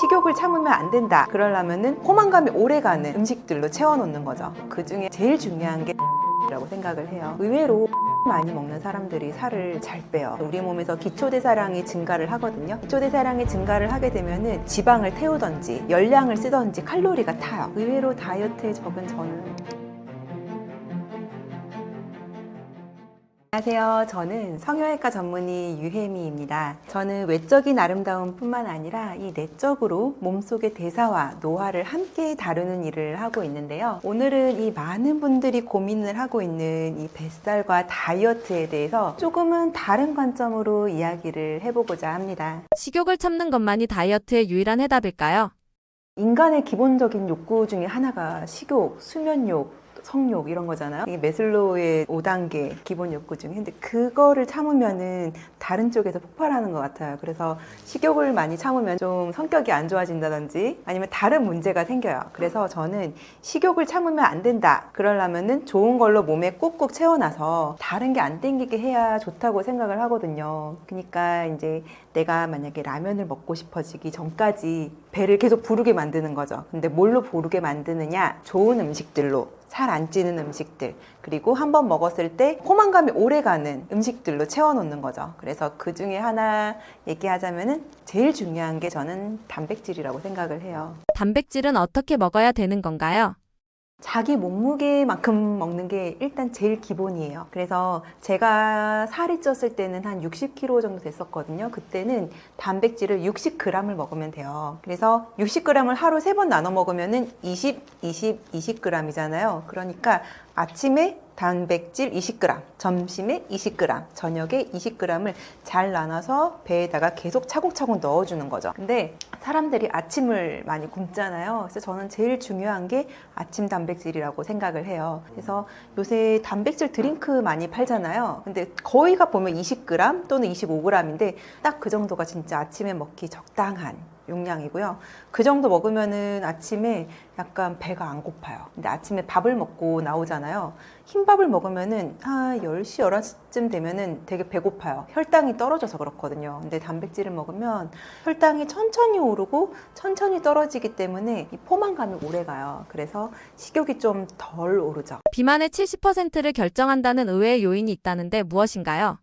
식욕을 참으면 안 된다. 그러려면은 포만감이 오래가는 음식들로 채워놓는 거죠. 그 중에 제일 중요한 게 라고 생각을 해요. 의외로 많이 먹는 사람들이 살을 잘 빼요. 우리 몸에서 기초대사량이 증가를 하거든요. 기초대사량이 증가를 하게 되면은 지방을 태우던지 열량을 쓰던지 칼로리가 타요. 의외로 다이어트에 적은 저는 안녕하세요. 저는 성형외과 전문의 유혜미입니다. 저는 외적인 아름다움 뿐만 아니라 이 내적으로 몸속의 대사와 노화를 함께 다루는 일을 하고 있는데요. 오늘은 이 많은 분들이 고민을 하고 있는 이 뱃살과 다이어트에 대해서 조금은 다른 관점으로 이야기를 해보고자 합니다. 식욕을 참는 것만이 다이어트의 유일한 해답일까요? 인간의 기본적인 욕구 중에 하나가 식욕, 수면욕, 성욕 이런 거잖아요. 이게 매슬로우의 5단계 기본 욕구 중에. 근데 그거를 참으면은 다른 쪽에서 폭발하는 것 같아요. 그래서 식욕을 많이 참으면 좀 성격이 안 좋아진다든지 아니면 다른 문제가 생겨요. 그래서 저는 식욕을 참으면 안 된다. 그러려면은 좋은 걸로 몸에 꾹꾹 채워놔서 다른 게 안 땡기게 해야 좋다고 생각을 하거든요. 그러니까 이제 내가 만약에 라면을 먹고 싶어지기 전까지 배를 계속 부르게 만드는 거죠. 근데 뭘로 부르게 만드느냐? 좋은 음식들로. 살 안 찌는 음식들, 그리고 한번 먹었을 때 포만감이 오래가는 음식들로 채워놓는 거죠. 그래서 그 중에 하나 얘기하자면은 제일 중요한 게 저는 단백질이라고 생각을 해요. 단백질은 어떻게 먹어야 되는 건가요? 자기 몸무게만큼 먹는 게 일단 제일 기본이에요. 그래서 제가 살이 쪘을 때는 한 60kg 정도 됐었거든요. 그때는 단백질을 60g을 먹으면 돼요. 그래서 60g을 하루 3번 나눠 먹으면은 20g이잖아요. 그러니까 아침에 단백질 20g, 점심에 20g, 저녁에 20g을 잘 나눠서 배에다가 계속 차곡차곡 넣어주는 거죠. 근데 사람들이 아침을 많이 굶잖아요. 그래서 저는 제일 중요한 게 아침 단백질이라고 생각을 해요. 그래서 요새 단백질 드링크 많이 팔잖아요. 근데 거의가 보면 20g 또는 25g인데 딱 그 정도가 진짜 아침에 먹기 적당한 용량이고요. 그 정도 먹으면은 아침에 약간 배가 안 고파요. 근데 아침에 밥을 먹고 나오잖아요. 흰밥을 먹으면은 한 10시, 11시쯤 되면은 되게 배고파요. 혈당이 떨어져서 그렇거든요. 근데 단백질을 먹으면 혈당이 천천히 오르고 천천히 떨어지기 때문에 이 포만감이 오래 가요. 그래서 식욕이 좀 덜 오르죠. 비만의 70%를 결정한다는 의외의 요인이 있다는데 무엇인가요?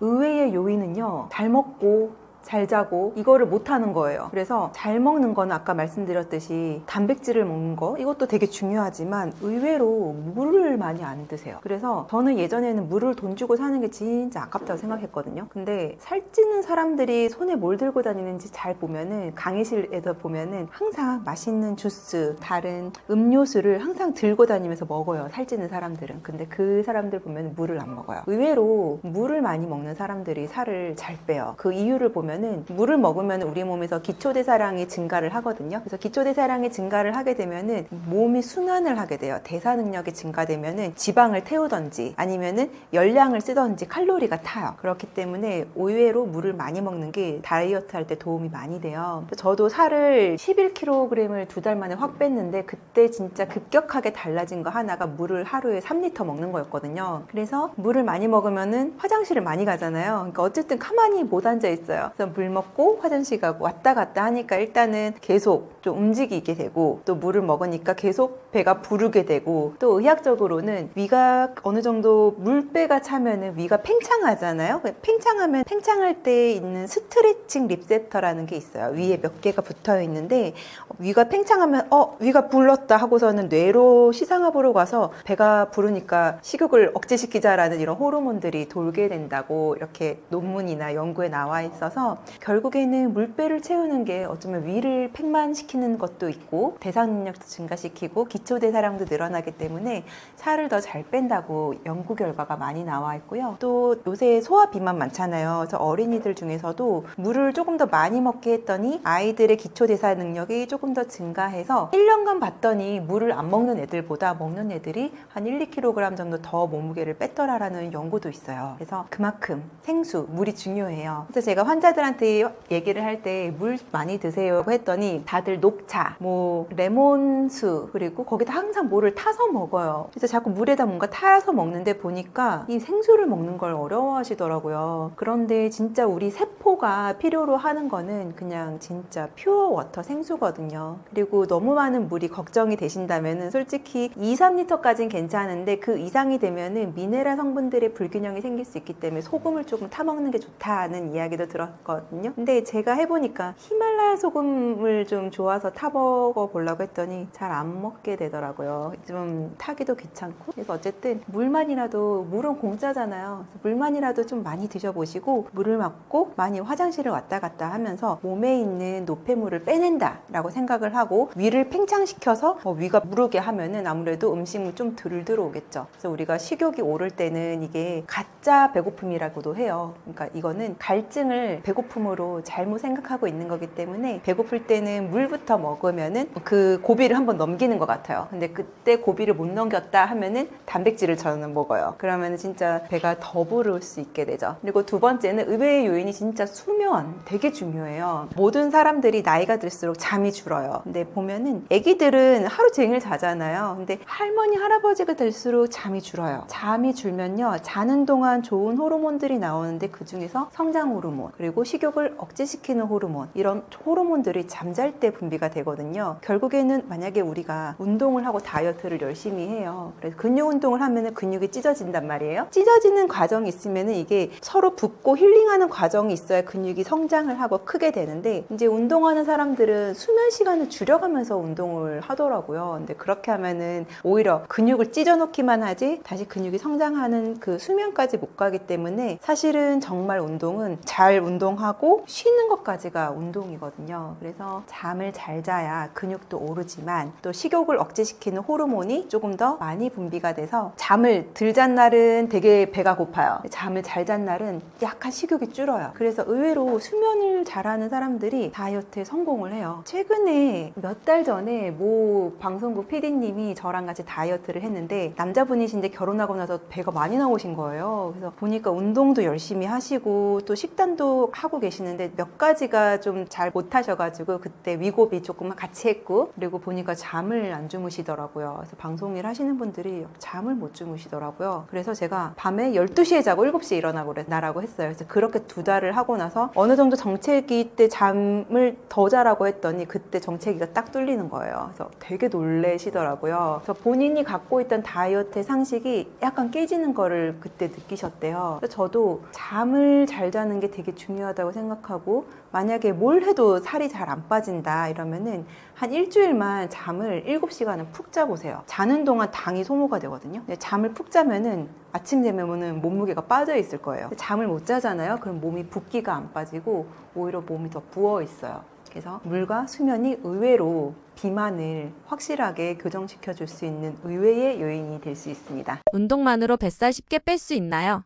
의외의 요인은요, 잘 먹고 잘 자고 이거를 못하는 거예요. 그래서 잘 먹는 거는 아까 말씀드렸듯이 단백질을 먹는 거 이것도 되게 중요하지만 의외로 물을 많이 안 드세요. 그래서 저는 예전에는 물을 돈 주고 사는 게 진짜 아깝다고 생각했거든요. 근데 살찌는 사람들이 손에 뭘 들고 다니는지 잘 보면은 강의실에서 보면은 항상 맛있는 주스, 다른 음료수를 항상 들고 다니면서 먹어요. 살찌는 사람들은. 근데 그 사람들 보면 물을 안 먹어요. 의외로 물을 많이 먹는 사람들이 살을 잘 빼요. 그 이유를 보면 물을 먹으면 우리 몸에서 기초대사량이 증가를 하거든요. 그래서 기초대사량이 증가를 하게 되면은 몸이 순환을 하게 돼요. 대사 능력이 증가되면은 지방을 태우던지 아니면은 열량을 쓰던지 칼로리가 타요. 그렇기 때문에 의외로 물을 많이 먹는 게 다이어트 할 때 도움이 많이 돼요. 저도 살을 11kg을 2달 만에 확 뺐는데 그때 진짜 급격하게 달라진 거 하나가 물을 하루에 3리터 먹는 거였거든요. 그래서 물을 많이 먹으면은 화장실을 많이 가잖아요. 그러니까 어쨌든 가만히 못 앉아 있어요. 그래서 물 먹고 화장실 가고 왔다 갔다 하니까 일단은 계속 좀 움직이게 되고 또 물을 먹으니까 계속 배가 부르게 되고 또 의학적으로는 위가 어느 정도 물배가 차면은 위가 팽창하잖아요. 팽창하면 팽창할 때 있는 스트레칭 리셉터라는 게 있어요. 위에 몇 개가 붙어 있는데 위가 팽창하면 위가 불렀다 하고서는 뇌로 시상하보러 가서 배가 부르니까 식욕을 억제시키자라는 이런 호르몬들이 돌게 된다고 이렇게 논문이나 연구에 나와 있어서 결국에는 물배를 채우는 게 어쩌면 위를 팽만시키는 것도 있고 대사 능력도 증가시키고 기초대사량도 늘어나기 때문에 살을 더 잘 뺀다고 연구 결과가 많이 나와 있고요. 또 요새 소화 비만 많잖아요. 그래서 어린이들 중에서도 물을 조금 더 많이 먹게 했더니 아이들의 기초대사 능력이 조금 더 증가해서 1년간 봤더니 물을 안 먹는 애들보다 먹는 애들이 한 1, 2kg 정도 더 몸무게를 뺐더라라는 연구도 있어요. 그래서 그만큼 생수, 물이 중요해요. 그래서 제가 환자들 친구들한테 얘기를 할 때 물 많이 드세요 했더니 다들 녹차, 뭐 레몬수, 그리고 거기다 항상 뭐를 타서 먹어요. 그래서 자꾸 물에다 뭔가 타서 먹는데 보니까 이 생수를 먹는 걸 어려워하시더라고요. 그런데 진짜 우리 세포가 필요로 하는 거는 그냥 진짜 퓨어 워터 생수거든요. 그리고 너무 많은 물이 걱정이 되신다면은 솔직히 2, 3리터까지는 괜찮은데 그 이상이 되면은 미네랄 성분들의 불균형이 생길 수 있기 때문에 소금을 조금 타먹는 게 좋다는 이야기도 들었거든요. 근데 제가 해보니까 히말라야 소금을 좀 좋아서 타먹어 보려고 했더니 잘 안 먹게 되더라고요. 좀 타기도 귀찮고. 그래서 어쨌든 물만이라도, 물은 공짜잖아요. 그래서 물만이라도 좀 많이 드셔보시고, 물을 맞고 많이 화장실을 왔다 갔다 하면서 몸에 있는 노폐물을 빼낸다 라고 생각을 하고 위를 팽창시켜서 위가 무르게 하면은 아무래도 음식물 좀 덜 들어오겠죠. 그래서 우리가 식욕이 오를 때는 이게 가짜 배고픔이라고도 해요. 그러니까 이거는 갈증을 배고픔으로 잘못 생각하고 있는 거기 때문에 배고플 때는 물부터 먹으면은 그 고비를 한번 넘기는 것 같아요. 근데 그때 고비를 못 넘겼다 하면은 단백질을 저는 먹어요. 그러면 진짜 배가 더 부를 수 있게 되죠. 그리고 두 번째는 의외의 요인이 진짜 수면, 되게 중요해요. 모든 사람들이 나이가 들수록 잠이 줄어요. 근데 보면은 애기들은 하루 종일 자잖아요. 근데 할머니, 할아버지가 될수록 잠이 줄어요. 잠이 줄면요, 자는 동안 좋은 호르몬들이 나오는데 그 중에서 성장 호르몬, 그리고 식욕을 억제시키는 호르몬, 이런 호르몬들이 잠잘 때 분비가 되거든요. 결국에는 만약에 우리가 운동을 하고 다이어트를 열심히 해요. 그래서 근육 운동을 하면은 근육이 찢어진단 말이에요. 찢어지는 과정이 있으면은 이게 서로 붓고 힐링하는 과정이 있어야 근육이 성장을 하고 크게 되는데, 이제 운동하는 사람들은 수면 시간을 줄여가면서 운동을 하더라고요. 근데 그렇게 하면은 오히려 근육을 찢어놓기만 하지 다시 근육이 성장하는 그 수면까지 못 가기 때문에 사실은 정말 운동은 잘 운동하고 쉬는 것까지가 운동이거든요. 그래서 잠을 잘 자야 근육도 오르지만 또 식욕을 억제시키는 호르몬이 조금 더 많이 분비가 돼서 잠을 덜 잔 날은 되게 배가 고파요. 잠을 잘 잔 날은 약간 식욕이 줄어요. 그래서 의외로 수면을 잘하는 사람들이 다이어트에 성공을 해요. 최근에 몇 달 전에 모 방송국 PD님이 저랑 같이 다이어트를 했는데 남자분이신데 결혼하고 나서 배가 많이 나오신 거예요. 그래서 보니까 운동도 열심히 하시고 또 식단도 하고 계시는데 몇 가지가 좀 잘 못하셔가지고 그때 위고비 조금 같이 했고, 그리고 보니까 잠을 안 주무시더라고요. 그래서 방송일 하시는 분들이 잠을 못 주무시더라고요. 그래서 제가 밤에 12시에 자고 7시에 일어나고 나라고 했어요. 그래서 그렇게 2달을 하고 나서 어느 정도 정체기 때 잠을 더 자라고 했더니 그때 정체기가 딱 뚫리는 거예요. 그래서 되게 놀래시더라고요. 그래서 본인이 갖고 있던 다이어트의 상식이 약간 깨지는 거를 그때 느끼셨대요. 그래서 저도 잠을 잘 자는 게 되게 중요하다고 생각하고, 만약에 뭘 해도 살이 잘 안 빠진다 이러면은 한 일주일만 잠을 7시간은 푹 자보세요. 자는 동안 당이 소모가 되거든요. 근데 잠을 푹 자면은 아침 되면은 몸무게가 빠져 있을 거예요. 잠을 못 자잖아요. 그럼 몸이 붓기가 안 빠지고 오히려 몸이 더 부어 있어요. 그래서 물과 수면이 의외로 비만을 확실하게 교정시켜 줄 수 있는 의외의 요인이 될 수 있습니다. 운동만으로 뱃살 쉽게 뺄 수 있나요?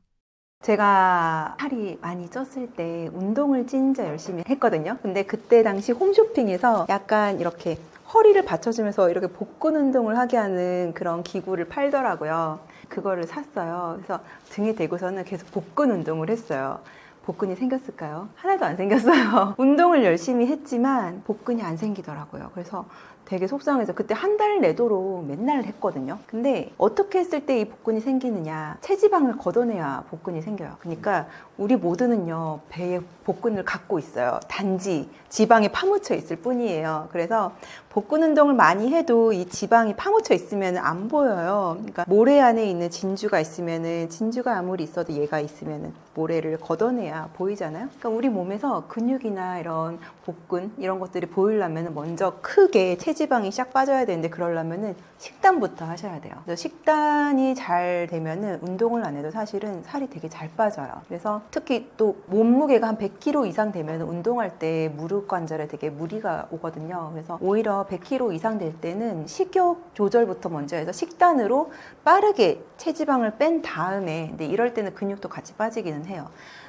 제가 살이 많이 쪘을 때 운동을 진짜 열심히 했거든요. 근데 그때 당시 홈쇼핑에서 약간 이렇게 허리를 받쳐주면서 이렇게 복근 운동을 하게 하는 그런 기구를 팔더라고요. 그거를 샀어요. 그래서 등에 대고서는 계속 복근 운동을 했어요. 복근이 생겼을까요? 하나도 안 생겼어요. 운동을 열심히 했지만 복근이 안 생기더라고요. 그래서 되게 속상해서 그때 한 달 내도록 맨날 했거든요. 근데 어떻게 했을 때 이 복근이 생기느냐, 체지방을 걷어내야 복근이 생겨요. 그러니까 우리 모두는요, 배에 복근을 갖고 있어요. 단지 지방이 파묻혀 있을 뿐이에요. 그래서 복근 운동을 많이 해도 이 지방이 파묻혀 있으면 안 보여요. 그러니까 모래 안에 있는 진주가 있으면은, 진주가 아무리 있어도 얘가 있으면은 모래를 걷어내야 보이잖아요. 그러니까 우리 몸에서 근육이나 이런 복근 이런 것들이 보이려면 먼저 크게 체지방이 싹 빠져야 되는데, 그러려면은 식단부터 하셔야 돼요. 그래서 식단이 잘 되면은 운동을 안 해도 사실은 살이 되게 잘 빠져요. 그래서 특히 또 몸무게가 한 100kg 이상 되면 운동할 때 무릎 관절에 되게 무리가 오거든요. 그래서 오히려 100kg 이상 될 때는 식욕 조절부터 먼저 해서 식단으로 빠르게 체지방을 뺀 다음에, 근데 이럴 때는 근육도 같이 빠지기는 해요.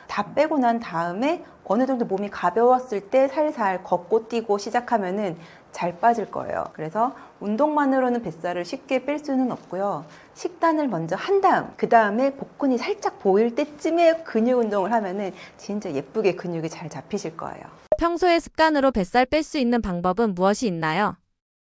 다 빼고 난 다음에 어느 정도 몸이 가벼웠을 때 살살 걷고 뛰고 시작하면은 잘 빠질 거예요. 그래서 운동만으로는 뱃살을 쉽게 뺄 수는 없고요. 식단을 먼저 한 다음, 그 다음에 복근이 살짝 보일 때쯤에 근육 운동을 하면은 진짜 예쁘게 근육이 잘 잡히실 거예요. 평소의 습관으로 뱃살 뺄 수 있는 방법은 무엇이 있나요?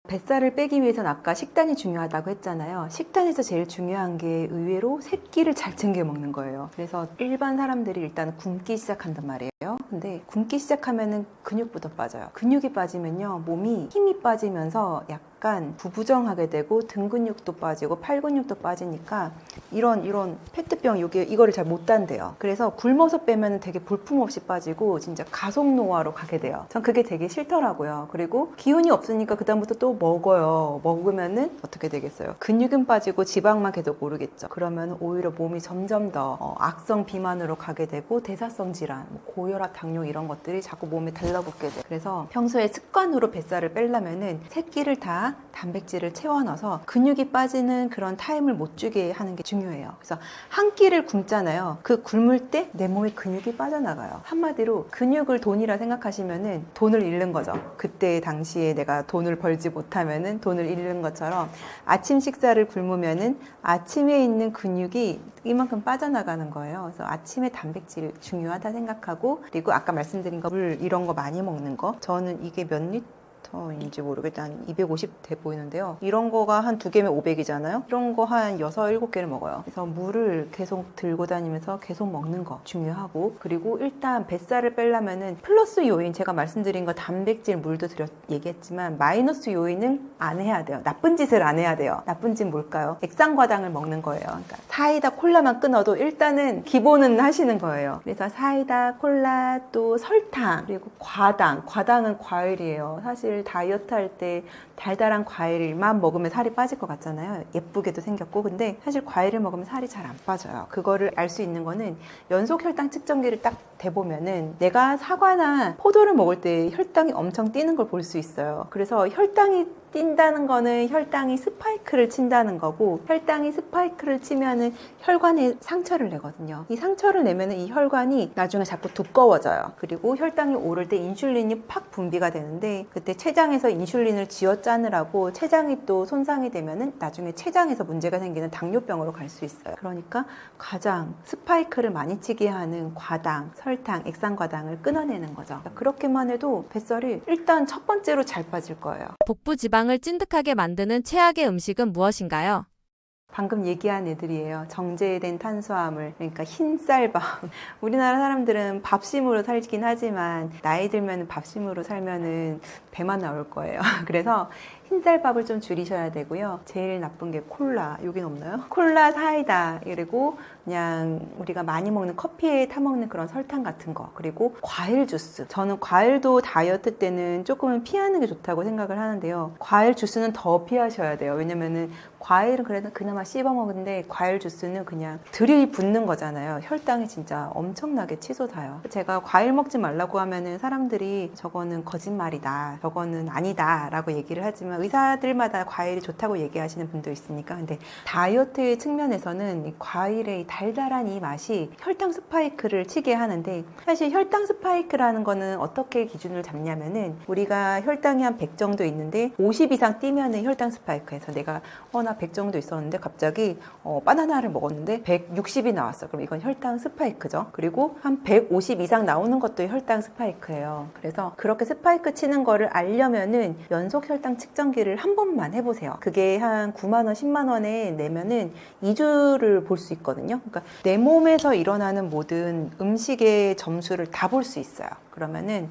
뱃살을 빼기 위해서는 아까 식단이 중요하다고 했잖아요. 식단에서 제일 중요한 게 의외로 새끼를 잘 챙겨 먹는 거예요. 그래서 일반 사람들이 일단 굶기 시작한단 말이에요. 근데 굶기 시작하면은 근육부터 빠져요. 근육이 빠지면요, 몸이 힘이 빠지면서 약간 구부정하게 되고 등 근육도 빠지고 팔 근육도 빠지니까 이런 페트병 이거를 잘 못 단대요. 그래서 굶어서 빼면 되게 볼품없이 빠지고 진짜 가속 노화로 가게 돼요. 전 그게 되게 싫더라고요. 그리고 기운이 없으니까 그다음부터 또 먹어요. 먹으면은 어떻게 되겠어요? 근육은 빠지고 지방만 계속 오르겠죠. 그러면 오히려 몸이 점점 더 악성 비만으로 가게 되고 대사성 질환, 고혈압, 당뇨 이런 것들이 자꾸 몸에 달라붙게 돼요. 그래서 평소에 습관으로 뱃살을 빼려면은 세 끼를 다 단백질을 채워 넣어서 근육이 빠지는 그런 타임을 못 주게 하는 게 중요해요. 그래서 한 끼를 굶잖아요. 그 굶을 때 내 몸에 근육이 빠져나가요. 한마디로 근육을 돈이라 생각하시면은 돈을 잃는 거죠. 그때 당시에 내가 돈을 벌지 못하면은 돈을 잃는 것처럼 아침 식사를 굶으면은 아침에 있는 근육이 이만큼 빠져나가는 거예요. 그래서 아침에 단백질 중요하다 생각하고, 그리고 아까 말씀드린 거 물 이런 거 많이 먹는 거, 저는 이게 몇 리터인지 모르겠다, 한 250 돼 보이는데요. 이런 거가 한 2개면 500이잖아요. 이런 거 한 6, 7개를 먹어요. 그래서 물을 계속 들고 다니면서 계속 먹는 거 중요하고, 그리고 일단 뱃살을 빼려면은 플러스 요인, 제가 말씀드린 거 단백질, 물도 얘기했지만 마이너스 요인을 안 해야 돼요. 나쁜 짓을 안 해야 돼요. 나쁜 짓 뭘까요? 액상과당을 먹는 거예요. 그러니까 사이다, 콜라만 끊어도 일단은 기본은 하시는 거예요. 그래서 사이다, 콜라, 또 설탕, 그리고 과당은 과일이에요. 사실 다이어트 할 때 달달한 과일만 먹으면 살이 빠질 것 같잖아요. 예쁘게도 생겼고. 근데 사실 과일을 먹으면 살이 잘 안 빠져요. 그거를 알 수 있는 거는 연속 혈당 측정기를 딱 대보면은 내가 사과나 포도를 먹을 때 혈당이 엄청 뛰는 걸 볼 수 있어요. 그래서 혈당이 뛴다는 거는 혈당이 스파이크를 친다는 거고, 혈당이 스파이크를 치면은 혈관에 상처를 내거든요. 이 상처를 내면은 이 혈관이 나중에 자꾸 두꺼워져요. 그리고 혈당이 오를 때 인슐린이 팍 분비가 되는데, 그때 췌장에서 인슐린을 쥐어짜느라고 췌장이 또 손상이 되면은 나중에 췌장에서 문제가 생기는 당뇨병으로 갈 수 있어요. 그러니까 가장 스파이크를 많이 치게 하는 과당, 설탕, 액상과당을 끊어내는 거죠. 그렇게만 해도 뱃살이 일단 첫 번째로 잘 빠질 거예요. 복부 지방을 찐득하게 만드는 최악의 음식은 무엇인가요? 방금 얘기한 애들이에요. 정제된 탄수화물, 그러니까 흰쌀밥. 우리나라 사람들은 밥심으로 살긴 하지만 나이 들면 밥심으로 살면은 배만 나올 거예요. 그래서 흰쌀밥을 좀 줄이셔야 되고요. 제일 나쁜 게 콜라. 여긴 없나요? 콜라, 사이다, 그리고 그냥 우리가 많이 먹는 커피에 타 먹는 그런 설탕 같은 거, 그리고 과일 주스. 저는 과일도 다이어트 때는 조금은 피하는 게 좋다고 생각을 하는데요. 과일 주스는 더 피하셔야 돼요. 왜냐면은 과일은 그래도 그나마 씹어 먹는데 과일 주스는 그냥 들이붓는 거잖아요. 혈당이 진짜 엄청나게 치솟아요. 제가 과일 먹지 말라고 하면은 사람들이 저거는 거짓말이다, 저거는 아니다 라고 얘기를 하지만 의사들마다 과일이 좋다고 얘기하시는 분도 있으니까. 근데 다이어트의 측면에서는 이 과일의 달달한 이 맛이 혈당 스파이크를 치게 하는데, 사실 혈당 스파이크라는 거는 어떻게 기준을 잡냐면은 우리가 혈당이 한 100 정도 있는데 50 이상 뛰면은 혈당 스파이크에서 내가 나 100 정도 있었는데 갑자기 바나나를 먹었는데 160이 나왔어. 그럼 이건 혈당 스파이크죠. 그리고 한 150 이상 나오는 것도 혈당 스파이크예요. 그래서 그렇게 스파이크 치는 거를 알려면은 연속 혈당 측정기를 한 번만 해보세요. 그게 한 9만 원, 10만 원에 내면은 2주를 볼 수 있거든요. 그러니까 내 몸에서 일어나는 모든 음식의 점수를 다 볼 수 있어요. 그러면은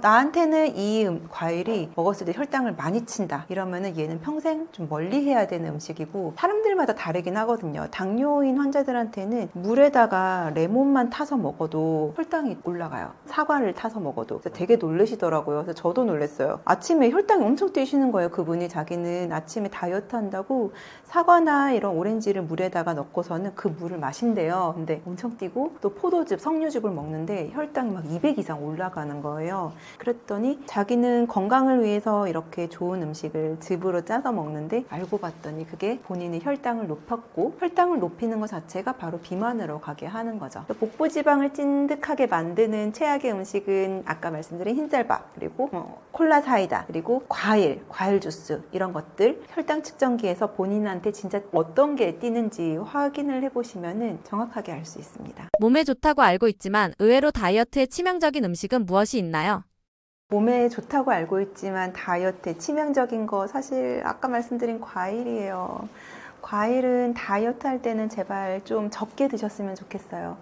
나한테는 이 과일이 먹었을 때 혈당을 많이 친다 이러면은 얘는 평생 좀 멀리 해야 되는 음식이고, 사람들마다 다르긴 하거든요. 당뇨인 환자들한테는 물에다가 레몬만 타서 먹어도 혈당이 올라가요. 사과를 타서 먹어도. 그래서 되게 놀라시더라고요. 그래서 저도 놀랐어요. 아침에 혈당이 엄청 뛰시는 거예요. 그분이 자기는 아침에 다이어트 한다고 사과나 이런 오렌지를 물에다가 넣고서는 그 물을 마신대요. 근데 엄청 뛰고 또 포도즙, 석류즙을 먹는데 혈당이 막 200 이상 올라가는 거예요. 거예요. 그랬더니 자기는 건강을 위해서 이렇게 좋은 음식을 즙으로 짜서 먹는데 알고 봤더니 그게 본인의 혈당을 높였고, 혈당을 높이는 것 자체가 바로 비만으로 가게 하는 거죠. 복부 지방을 찐득하게 만드는 최악의 음식은 아까 말씀드린 흰쌀밥, 그리고 콜라 사이다, 그리고 과일 주스, 이런 것들 혈당 측정기에서 본인한테 진짜 어떤 게 뛰는지 확인을 해보시면 정확하게 알 수 있습니다. 몸에 좋다고 알고 있지만 의외로 다이어트에 치명적인 음식은 무엇이 있나요? 몸에 좋다고 알고 있지만 다이어트에 치명적인 거 사실 아까 말씀드린 과일이에요. 과일은 다이어트 할 때는 제발 좀 적게 드셨으면 좋겠어요.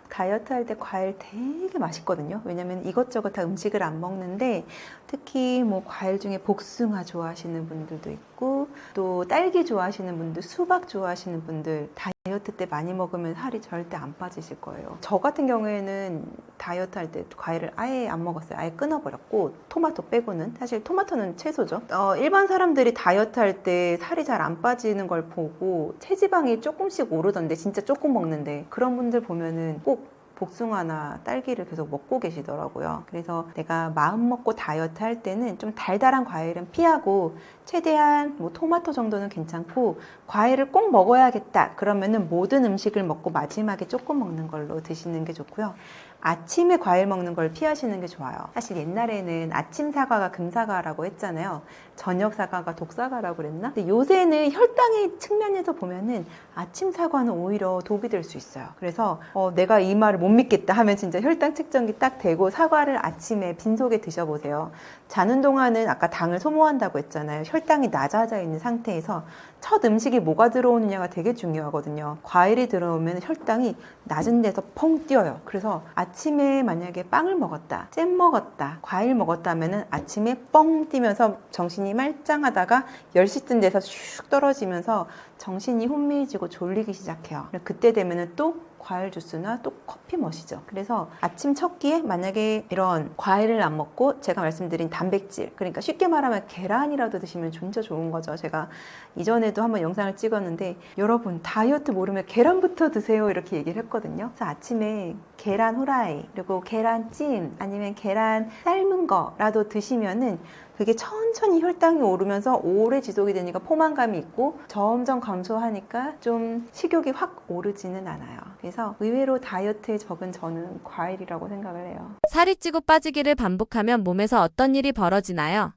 다이어트 할 때 과일 되게 맛있거든요. 왜냐면 이것저것 다 음식을 안 먹는데, 특히 뭐 과일 중에 복숭아 좋아하시는 분들도 있고, 또 딸기 좋아하시는 분들, 수박 좋아하시는 분들, 다이어트 때 많이 먹으면 살이 절대 안 빠지실 거예요. 저 같은 경우에는 다이어트 할 때 과일을 아예 안 먹었어요. 아예 끊어버렸고, 토마토 빼고는. 사실 토마토는 채소죠. 일반 사람들이 다이어트 할 때 살이 잘 안 빠지는 걸 보고 체지방이 조금씩 오르던데, 진짜 조금 먹는데, 그런 분들 보면은 꼭 복숭아나 딸기를 계속 먹고 계시더라고요. 그래서 내가 마음 먹고 다이어트 할 때는 좀 달달한 과일은 피하고, 최대한 뭐 토마토 정도는 괜찮고, 과일을 꼭 먹어야겠다 그러면은 모든 음식을 먹고 마지막에 조금 먹는 걸로 드시는 게 좋고요. 아침에 과일 먹는 걸 피하시는 게 좋아요. 사실 옛날에는 아침 사과가 금사과라고 했잖아요. 저녁 사과가 독사과라고 그랬나? 근데 요새는 혈당의 측면에서 보면은 아침 사과는 오히려 독이 될 수 있어요. 그래서 내가 이 말을 못 믿겠다 하면 진짜 혈당 측정기 딱 대고 사과를 아침에 빈속에 드셔보세요. 자는 동안은 아까 당을 소모한다고 했잖아요. 혈당이 낮아져 있는 상태에서 첫 음식이 뭐가 들어오느냐가 되게 중요하거든요. 과일이 들어오면 혈당이 낮은 데서 펑 뛰어요. 그래서 아침에 만약에 빵을 먹었다, 잼 먹었다, 과일 먹었다 하면은 아침에 뻥 뛰면서 정신이 말짱하다가 10시쯤 돼서 슉 떨어지면서 정신이 혼미해지고 졸리기 시작해요. 그때 되면은 또 과일 주스나 또 커피 머시죠. 그래서 아침 첫 끼에 만약에 이런 과일을 안 먹고 제가 말씀드린 단백질, 그러니까 쉽게 말하면 계란이라도 드시면 진짜 좋은 거죠. 제가 이전에도 한번 영상을 찍었는데, 여러분 다이어트 모르면 계란부터 드세요 이렇게 얘기를 했거든요. 그래서 아침에 계란 후라이, 그리고 계란찜, 아니면 계란 삶은 거라도 드시면은 그게 천천히 혈당이 오르면서 오래 지속이 되니까 포만감이 있고, 점점 감소하니까 좀 식욕이 확 오르지는 않아요. 그래서 의외로 다이어트에 적은 저는 과일이라고 생각을 해요. 살이 찌고 빠지기를 반복하면 몸에서 어떤 일이 벌어지나요?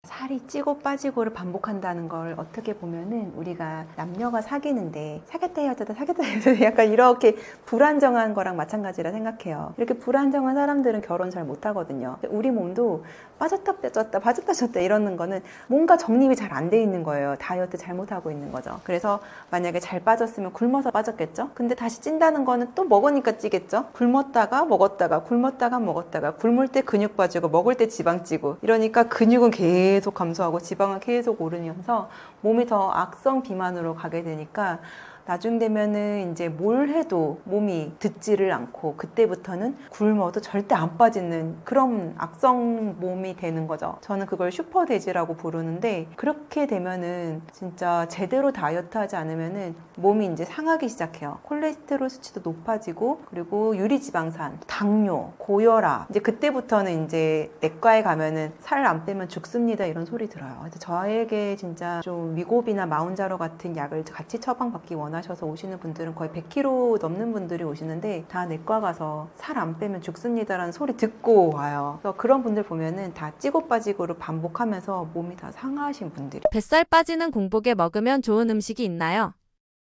살이 찌고 빠지고를 반복한다는 걸 어떻게 보면은, 우리가 남녀가 사귀는데 사귀었다 헤어졌다 사귀었다 헤어졌다 약간 이렇게 불안정한 거랑 마찬가지라 생각해요. 이렇게 불안정한 사람들은 결혼 잘 못하거든요. 우리 몸도 빠졌다 빼졌다 빠졌다 졌다 이러는 거는 뭔가 정립이 잘 안 돼 있는 거예요. 다이어트 잘못하고 있는 거죠. 그래서 만약에 잘 빠졌으면 굶어서 빠졌겠죠. 근데 다시 찐다는 거는 또 먹으니까 찌겠죠. 굶었다가 먹었다가 굶었다가 먹었다가, 굶을 때 근육 빠지고 먹을 때 지방 찌고, 이러니까 근육은 계속 감소하고 지방은 계속 오르면서 몸이 더 악성 비만으로 가게 되니까 나중 되면은 이제 뭘 해도 몸이 듣지를 않고, 그때부터는 굶어도 절대 안 빠지는 그런 악성 몸이 되는 거죠. 저는 그걸 슈퍼돼지라고 부르는데, 그렇게 되면은 진짜 제대로 다이어트 하지 않으면은 몸이 이제 상하기 시작해요. 콜레스테롤 수치도 높아지고, 그리고 유리지방산, 당뇨, 고혈압, 이제 그때부터는 이제 내과에 가면은 살 안 빼면 죽습니다 이런 소리 들어요. 그래서 저에게 진짜 좀 위고비나 마운자로 같은 약을 같이 처방받기 원하셔서 오시는 분들은 거의 100kg 넘는 분들이 오시는데, 다 내과 가서 살 안 빼면 죽습니다라는 소리 듣고 와요. 그래서 그런 분들 보면은 다 찌고 빠지고를 반복하면서 몸이 다 상하신 분들이. 뱃살 빠지는 공복에 먹으면 좋은 음식이 있나요?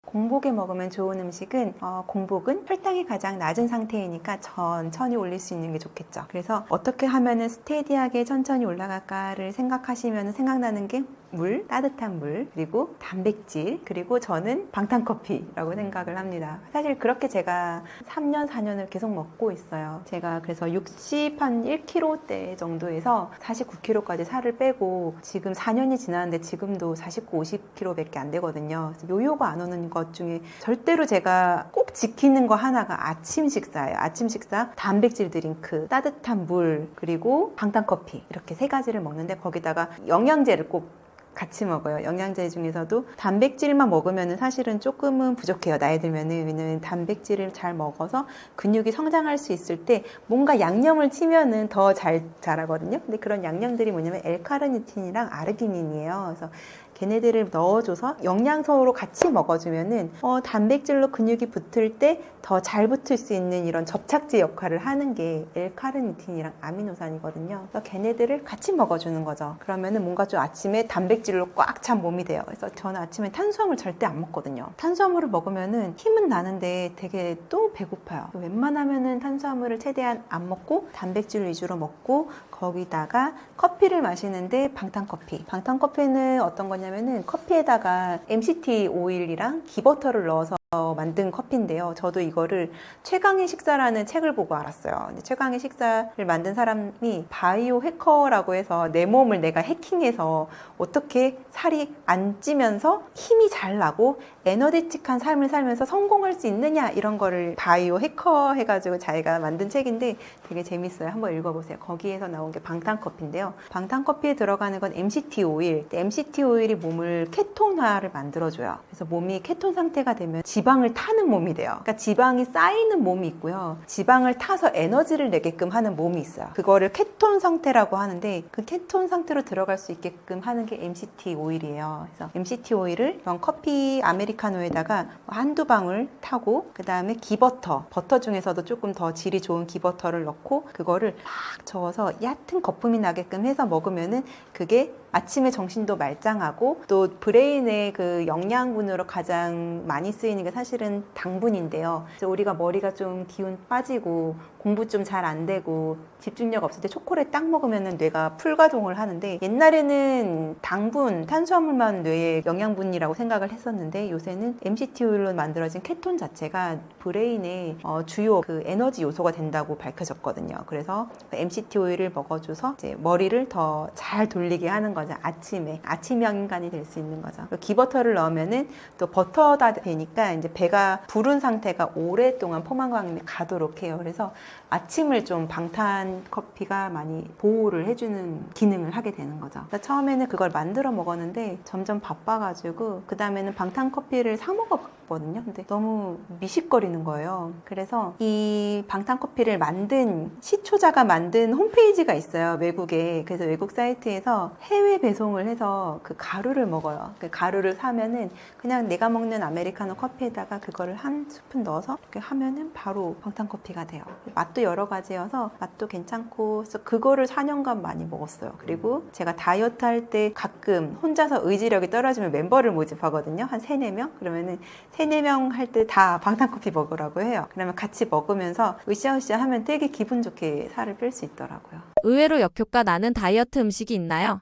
공복에 먹으면 좋은 음식은, 공복은 혈당이 가장 낮은 상태이니까 천천히 올릴 수 있는 게 좋겠죠. 그래서 어떻게 하면은 스테디하게 천천히 올라갈까를 생각하시면 생각나는 게 물, 따뜻한 물, 그리고 단백질, 그리고 저는 방탄커피라고 생각을 합니다. 사실 그렇게 제가 3년, 4년을 계속 먹고 있어요. 제가 그래서 60한 1kg대 정도에서 49kg까지 살을 빼고, 지금 4년이 지났는데 지금도 49, 50kg밖에 안 되거든요. 그래서 요요가 안 오는 것 중에 절대로 제가 꼭 지키는 거 하나가 아침 식사예요. 아침 식사, 단백질 드링크, 따뜻한 물, 그리고 방탄커피, 이렇게 세 가지를 먹는데, 거기다가 영양제를 꼭 같이 먹어요. 영양제 중에서도 단백질만 먹으면 사실은 조금은 부족해요. 나이 들면은. 왜냐면 단백질을 잘 먹어서 근육이 성장할 수 있을 때 뭔가 양념을 치면은 더 잘 자라거든요. 근데 그런 양념들이 뭐냐면 L카르니틴이랑 아르기닌이에요. 그래서 걔네들을 넣어줘서 영양소로 같이 먹어주면은 단백질로 근육이 붙을 때 더 잘 붙을 수 있는 이런 접착제 역할을 하는 게 L카르니틴이랑 아미노산이거든요. 그래서 걔네들을 같이 먹어주는 거죠. 그러면은 뭔가 좀 아침에 단백질로 꽉 찬 몸이 돼요. 그래서 저는 아침에 탄수화물 절대 안 먹거든요. 탄수화물을 먹으면은 힘은 나는데 되게 또 배고파요. 웬만하면은 탄수화물을 최대한 안 먹고 단백질 위주로 먹고 거기다가 커피를 마시는데 방탄커피는 어떤 거냐면은 커피에다가 MCT 오일이랑 기버터를 넣어서 만든 커피인데요. 저도 이거를 최강의 식사라는 책을 보고 알았어요. 근데 최강의 식사를 만든 사람이 바이오 해커라고 해서 내 몸을 내가 해킹해서 어떻게 살이 안 찌면서 힘이 잘 나고 에너제틱한 삶을 살면서 성공할 수 있느냐 이런 거를 바이오 해커 해가지고 자기가 만든 책인데 되게 재밌어요. 한번 읽어보세요. 거기에서 나온 게 방탄커피인데요. 방탄커피에 들어가는 건 MCT 오일. MCT 오일이 몸을 케톤화를 만들어줘요. 그래서 몸이 케톤 상태가 되면 지방을 타는 몸이 돼요. 그러니까 지방이 쌓이는 몸이 있고요. 지방을 타서 에너지를 내게끔 하는 몸이 있어요. 그거를 케톤 상태라고 하는데 그 케톤 상태로 들어갈 수 있게끔 하는 게 MCT 오일이에요. 그래서 MCT 오일을 이런 커피 아메리카노에다가 한두 방울 타고 그 다음에 기버터, 버터 중에서도 조금 더 질이 좋은 기버터를 넣고 그거를 막 저어서 얕은 거품이 나게끔 해서 먹으면은 그게 아침에 정신도 말짱하고 또 브레인의 그 영양분으로 가장 많이 쓰이는 게 사실은 당분인데요. 그래서 우리가 머리가 좀 기운 빠지고 공부 좀 잘 안 되고 집중력 없을 때 초콜릿 딱 먹으면 뇌가 풀가동을 하는데 옛날에는 당분, 탄수화물만 뇌의 영양분이라고 생각을 했었는데 요새는 MCT 오일로 만들어진 케톤 자체가 브레인의 주요 그 에너지 요소가 된다고 밝혀졌거든요. 그래서 MCT 오일을 먹어줘서 이제 머리를 더 잘 돌리게 하는 거죠. 아침형 인간이 될 수 있는 거죠. 기버터를 넣으면은 또 버터다 되니까 이제 배가 부른 상태가 오랫동안 포만감이 가도록 해요. 그래서 아침을 좀 방탄 커피가 많이 보호를 해주는 기능을 하게 되는 거죠. 처음에는 그걸 만들어 먹었는데 점점 바빠가지고 그 다음에는 방탄 커피를 사 먹어봤거든요. 근데 너무 미식거리는 거예요. 그래서 이 방탄 커피를 만든 시초자가 만든 홈페이지가 있어요. 외국에. 그래서 외국 사이트에서 해외 배송을 해서 그 가루를 먹어요. 그 가루를 사면은 그냥 내가 먹는 아메리카노 커피에다가 그거를 한 스푼 넣어서 이렇게 하면은 바로 방탄 커피가 돼요. 맛도 여러 가지여서 맛도 괜찮고 그래서 그거를 4년간 많이 먹었어요. 그리고 제가 다이어트 할 때 가끔 혼자서 의지력이 떨어지면 멤버를 모집하거든요. 한 3, 4명? 그러면은 3, 4명 할 때 다 방탄커피 먹으라고 해요. 그러면 같이 먹으면서 으쌰으쌰 하면 되게 기분 좋게 살을 뺄 수 있더라고요. 의외로 역효과 나는 다이어트 음식이 있나요?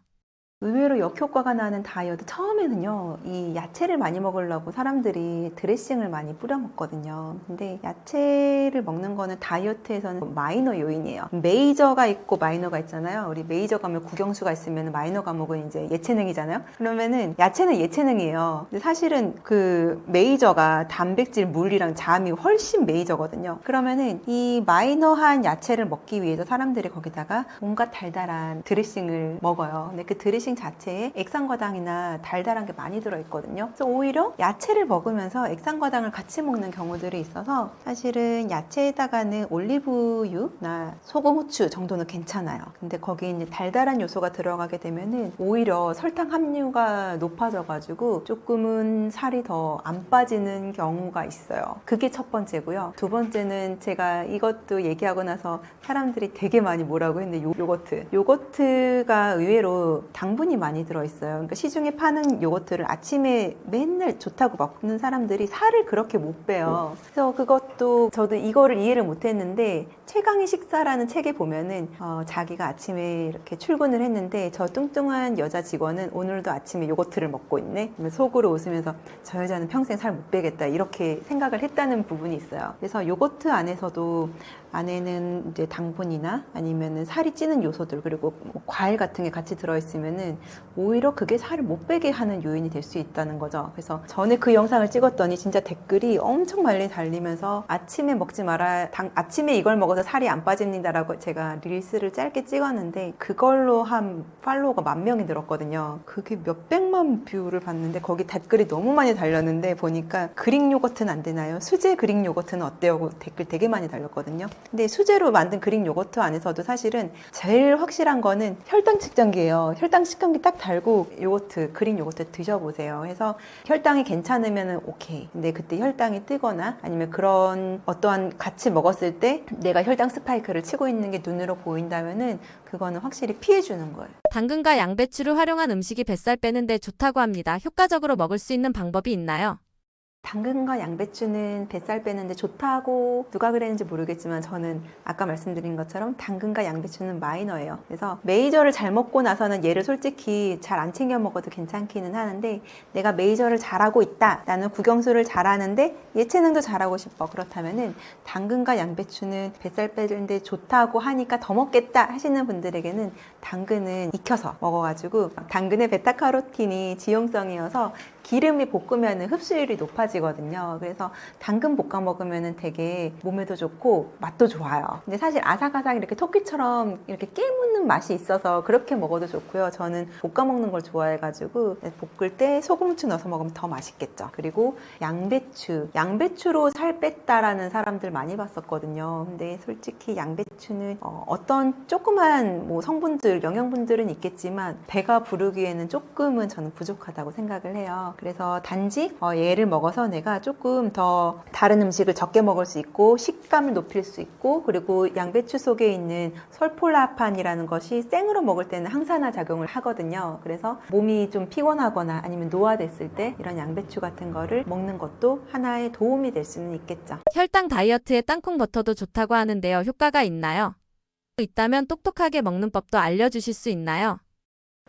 의외로 역효과가 나는 다이어트 처음에는요 이 야채를 많이 먹으려고 사람들이 드레싱을 많이 뿌려 먹거든요. 근데 야채를 먹는 거는 다이어트에서는 마이너 요인이에요. 메이저가 있고 마이너가 있잖아요. 우리 메이저 과목 국영수가 있으면 마이너 과목은 이제 예체능이잖아요. 그러면은 야채는 예체능이에요. 근데 사실은 그 메이저가 단백질, 물이랑 잠이 훨씬 메이저거든요. 그러면은 이 마이너한 야채를 먹기 위해서 사람들이 거기다가 온갖 달달한 드레싱을 먹어요. 근데 그 드레싱 자체에 액상과당이나 달달한 게 많이 들어있거든요. 그래서 오히려 야채를 먹으면서 액상과당을 같이 먹는 경우들이 있어서 사실은 야채에다가는 올리브유나 소금, 후추 정도는 괜찮아요. 근데 거기에 이제 달달한 요소가 들어가게 되면은 오히려 설탕 함유가 높아져가지고 조금은 살이 더 안 빠지는 경우가 있어요. 그게 첫 번째고요. 두 번째는 제가 이것도 얘기하고 나서 사람들이 되게 많이 뭐라고 했는데 요거트가 의외로 당분이 많이 들어있어요. 그러니까 시중에 파는 요거트를 아침에 맨날 좋다고 먹는 사람들이 살을 그렇게 못 빼요. 그래서 그것도 저도 이거를 이해를 못했는데 최강의 식사라는 책에 보면은 자기가 아침에 이렇게 출근을 했는데 저 뚱뚱한 여자 직원은 오늘도 아침에 요거트를 먹고 있네. 속으로 웃으면서 저 여자는 평생 살 못 빼겠다 이렇게 생각을 했다는 부분이 있어요. 그래서 요거트 안에는 이제 당분이나 아니면은 살이 찌는 요소들 그리고 뭐 과일 같은 게 같이 들어있으면은 오히려 그게 살을 못 빼게 하는 요인이 될 수 있다는 거죠. 그래서 전에 그 영상을 찍었더니 진짜 댓글이 엄청 많이 달리면서 아침에 먹지 마라. 아침에 이걸 먹어서 먹어도 살이 안 빠집니다라고 제가 릴스를 짧게 찍었는데 그걸로 한 팔로워가 10,000명이 늘었거든요. 그게 몇백만 뷰를 봤는데 거기 댓글이 너무 많이 달렸는데 보니까 그릭 요거트는 안 되나요? 수제 그릭 요거트는 어때요? 하고 댓글 되게 많이 달렸거든요. 근데 수제로 만든 그릭 요거트 안에서도 사실은 제일 확실한 거는 혈당 측정기예요. 혈당 측정기 딱 달고 요거트, 그릭 요거트 드셔보세요. 해서 혈당이 괜찮으면 오케이. 근데 그때 혈당이 뜨거나 아니면 그런 어떠한 같이 먹었을 때 내가 혈당 스파이크를 치고 있는 게 눈으로 보인다면은 그거는 확실히 피해주는 거예요. 당근과 양배추를 활용한 음식이 뱃살 빼는데 좋다고 합니다. 효과적으로 먹을 수 있는 방법이 있나요? 당근과 양배추는 뱃살 빼는데 좋다고 누가 그랬는지 모르겠지만 저는 아까 말씀드린 것처럼 당근과 양배추는 마이너예요. 그래서 메이저를 잘 먹고 나서는 얘를 솔직히 잘 안 챙겨 먹어도 괜찮기는 하는데 내가 메이저를 잘하고 있다. 나는 국영수를 잘하는데 예체능도 잘하고 싶어. 그렇다면은 당근과 양배추는 뱃살 빼는데 좋다고 하니까 더 먹겠다 하시는 분들에게는 당근은 익혀서 먹어가지고 당근의 베타카로틴이 지용성이어서 기름이 볶으면 흡수율이 높아지거든요. 그래서 당근 볶아 먹으면 되게 몸에도 좋고 맛도 좋아요. 근데 사실 아삭아삭 이렇게 토끼처럼 이렇게 깨무는 맛이 있어서 그렇게 먹어도 좋고요. 저는 볶아 먹는 걸 좋아해가지고 볶을 때 소금후추 넣어서 먹으면 더 맛있겠죠. 그리고 양배추로 살 뺐다라는 사람들 많이 봤었거든요. 근데 솔직히 양배추는 어떤 조그만 뭐 성분들, 영양분들은 있겠지만 배가 부르기에는 조금은 저는 부족하다고 생각을 해요. 그래서 단지 얘를 먹어서 내가 조금 더 다른 음식을 적게 먹을 수 있고 식감을 높일 수 있고 그리고 양배추 속에 있는 설폴라판이라는 것이 생으로 먹을 때는 항산화 작용을 하거든요. 그래서 몸이 좀 피곤하거나 아니면 노화됐을 때 이런 양배추 같은 거를 먹는 것도 하나의 도움이 될 수는 있겠죠. 혈당 다이어트에 땅콩 버터도 좋다고 하는데요. 효과가 있나요? 있다면 똑똑하게 먹는 법도 알려주실 수 있나요?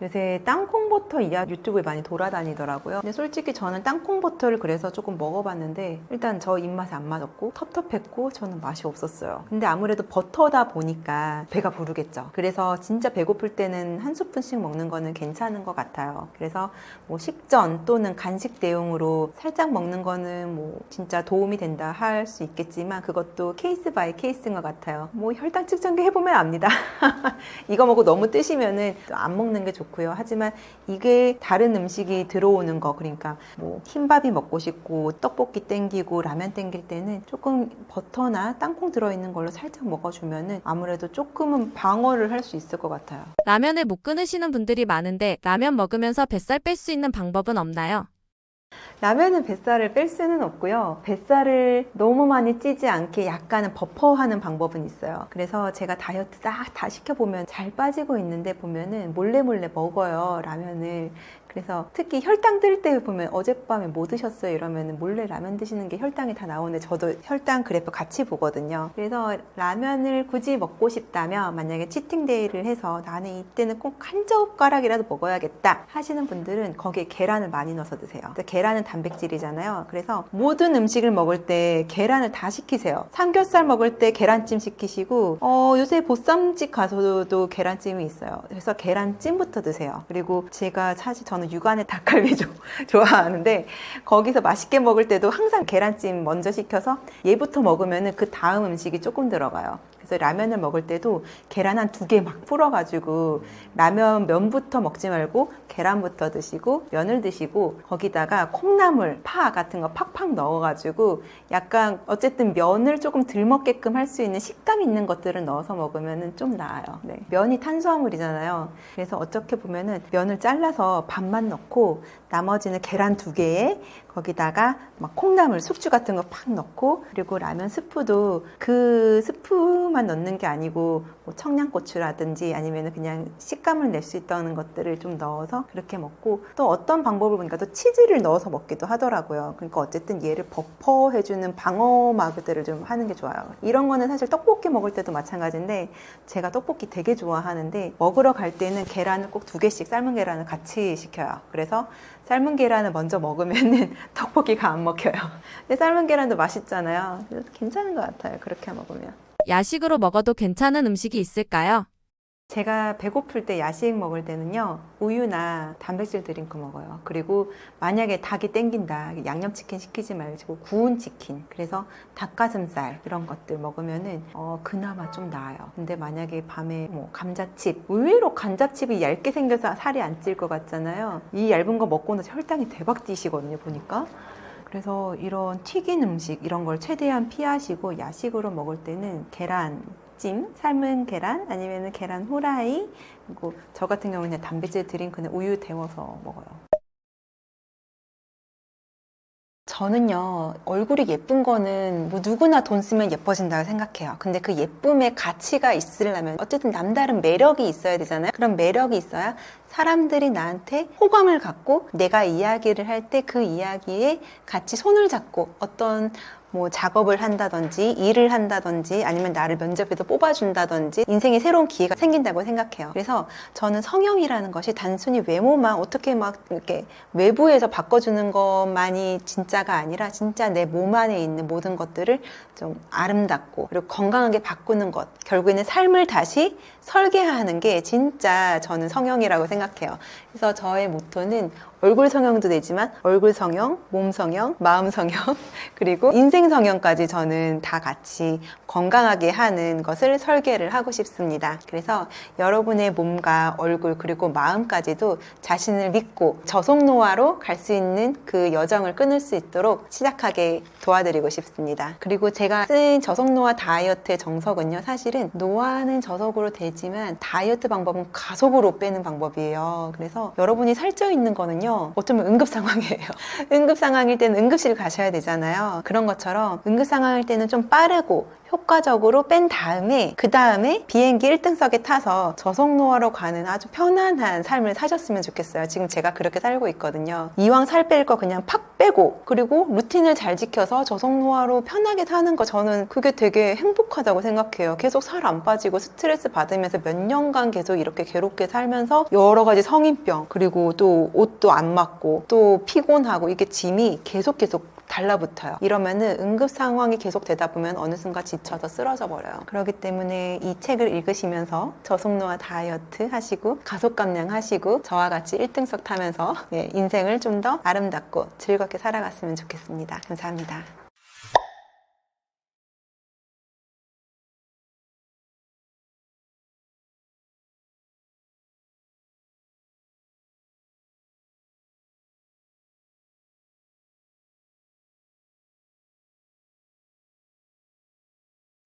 요새 땅콩버터 이야기 유튜브에 많이 돌아다니더라고요. 근데 솔직히 저는 땅콩버터를 그래서 조금 먹어봤는데 일단 저 입맛에 안 맞았고 텁텁했고 저는 맛이 없었어요. 근데 아무래도 버터다 보니까 배가 부르겠죠. 그래서 진짜 배고플 때는 한 스푼씩 먹는 거는 괜찮은 것 같아요. 그래서 뭐 식전 또는 간식 대용으로 살짝 먹는 거는 뭐 진짜 도움이 된다 할 수 있겠지만 그것도 케이스 바이 케이스인 것 같아요. 뭐 혈당 측정기 해보면 압니다. 이거 먹고 너무 뜨시면은 안 먹는 게 좋고요. 하지만 이게 다른 음식이 들어오는 거 그러니까 뭐 흰밥이 먹고 싶고 떡볶이 땡기고 라면 땡길 때는 조금 버터나 땅콩 들어있는 걸로 살짝 먹어주면은 아무래도 조금은 방어를 할 수 있을 것 같아요. 라면을 못 끊으시는 분들이 많은데 라면 먹으면서 뱃살 뺄 수 있는 방법은 없나요? 라면은 뱃살을 뺄 수는 없고요. 뱃살을 너무 많이 찌지 않게 약간은 버퍼하는 방법은 있어요. 그래서 제가 다이어트 다 시켜보면 잘 빠지고 있는데 보면은 몰래 먹어요, 라면을. 그래서 특히 혈당 뜰 때 보면 어젯밤에 뭐 드셨어요? 이러면 몰래 라면 드시는 게 혈당이 다 나오는데 저도 혈당 그래프 같이 보거든요. 그래서 라면을 굳이 먹고 싶다면 만약에 치팅데이를 해서 나는 이때는 꼭 한 젓가락이라도 먹어야겠다 하시는 분들은 거기에 계란을 많이 넣어서 드세요. 계란은 단백질이잖아요. 그래서 모든 음식을 먹을 때 계란을 다 시키세요. 삼겹살 먹을 때 계란찜 시키시고 요새 보쌈집 가서도 계란찜이 있어요. 그래서 계란찜부터 드세요. 그리고 제가 사실 저는 육안의 닭갈비 좋아하는데 거기서 맛있게 먹을 때도 항상 계란찜 먼저 시켜서 얘부터 먹으면 그 다음 음식이 조금 들어가요. 그래서 라면을 먹을 때도 계란 한 2개 막 풀어가지고 라면 면부터 먹지 말고 계란부터 드시고 면을 드시고 거기다가 콩나물, 파 같은 거 팍팍 넣어가지고 약간 어쨌든 면을 조금 덜 먹게끔 할 수 있는 식감 있는 것들을 넣어서 먹으면 좀 나아요. 네. 면이 탄수화물이잖아요. 그래서 어떻게 보면은 면을 잘라서 반만 넣고 나머지는 계란 2개에 거기다가 막 콩나물, 숙주 같은 거 팍 넣고 그리고 라면 스프도 그 스프만 넣는 게 아니고 뭐 청양고추라든지 아니면 그냥 식감을 낼 수 있다는 것들을 좀 넣어서 그렇게 먹고 또 어떤 방법을 보니까 또 치즈를 넣어서 먹기도 하더라고요. 그러니까 어쨌든 얘를 버퍼해주는 방어막들을 좀 하는 게 좋아요. 이런 거는 사실 떡볶이 먹을 때도 마찬가지인데 제가 떡볶이 되게 좋아하는데 먹으러 갈 때는 계란을 꼭 2개씩 삶은 계란을 같이 시켜요. 그래서 삶은 계란을 먼저 먹으면은 떡볶이가 안 먹혀요. 근데 삶은 계란도 맛있잖아요. 그래서 괜찮은 것 같아요. 그렇게 먹으면. 야식으로 먹어도 괜찮은 음식이 있을까요? 제가 배고플 때 야식 먹을 때는요, 우유나 단백질 드링크 먹어요. 그리고 만약에 닭이 땡긴다, 양념치킨 시키지 말고 구운 치킨, 그래서 닭가슴살 이런 것들 먹으면은 그나마 좀 나아요. 근데 만약에 밤에 뭐 감자칩, 의외로 감자칩이 얇게 생겨서 살이 안 찔 것 같잖아요. 이 얇은 거 먹고 나서 혈당이 대박 뛰시거든요, 보니까. 그래서 이런 튀긴 음식 이런 걸 최대한 피하시고, 야식으로 먹을 때는 계란찜, 삶은 계란, 아니면 계란 후라이, 그리고 저 같은 경우는 단백질 드링크는 우유 데워서 먹어요. 저는요, 얼굴이 예쁜 거는 뭐 누구나 돈 쓰면 예뻐진다고 생각해요. 근데 그 예쁨의 가치가 있으려면 어쨌든 남다른 매력이 있어야 되잖아요. 그런 매력이 있어야 사람들이 나한테 호감을 갖고 내가 이야기를 할 때 그 이야기에 같이 손을 잡고 어떤 뭐 작업을 한다든지 일을 한다든지 아니면 나를 면접에도 뽑아준다든지 인생에 새로운 기회가 생긴다고 생각해요. 그래서 저는 성형이라는 것이 단순히 외모만 어떻게 막 이렇게 외부에서 바꿔주는 것만이 진짜가 아니라 진짜 내 몸 안에 있는 모든 것들을 좀 아름답고 그리고 건강하게 바꾸는 것, 결국에는 삶을 다시 설계하는 게 진짜 저는 성형이라고 생각해요. 그래서 저의 모토는 얼굴 성형도 되지만 얼굴 성형, 몸 성형, 마음 성형, 그리고 인생 성형까지 저는 다 같이 건강하게 하는 것을 설계를 하고 싶습니다. 그래서 여러분의 몸과 얼굴 그리고 마음까지도 자신을 믿고 저속노화로 갈 수 있는 그 여정을 끊을 수 있도록 시작하게 도와드리고 싶습니다. 그리고 제가 쓴 저속노화 다이어트의 정석은요, 사실은 노화는 저속으로 되지만 다이어트 방법은 가속으로 빼는 방법이에요. 그래서 여러분이 살쪄 있는 거는요, 어쩌면 응급 상황이에요. 응급 상황일 때는 응급실 가셔야 되잖아요. 그런 것처럼 응급 상황일 때는 좀 빠르고 효과적으로 뺀 다음에 그 다음에 비행기 1등석에 타서 저속노화로 가는 아주 편안한 삶을 사셨으면 좋겠어요. 지금 제가 그렇게 살고 있거든요. 이왕 살 뺄 거 그냥 팍 빼고 그리고 루틴을 잘 지켜서 저속노화로 편하게 사는 거, 저는 그게 되게 행복하다고 생각해요. 계속 살 안 빠지고 스트레스 받으면서 몇 년간 계속 이렇게 괴롭게 살면서 여러 가지 성인병, 그리고 또 옷도 안 맞고 또 피곤하고 이게 짐이 계속 달라붙어요. 이러면은 응급 상황이 계속 되다 보면 어느 순간 지쳐서 쓰러져 버려요. 그렇기 때문에 이 책을 읽으시면서 저속노화 다이어트 하시고 가속 감량 하시고 저와 같이 1등석 타면서 인생을 좀 더 아름답고 즐겁게 살아갔으면 좋겠습니다. 감사합니다.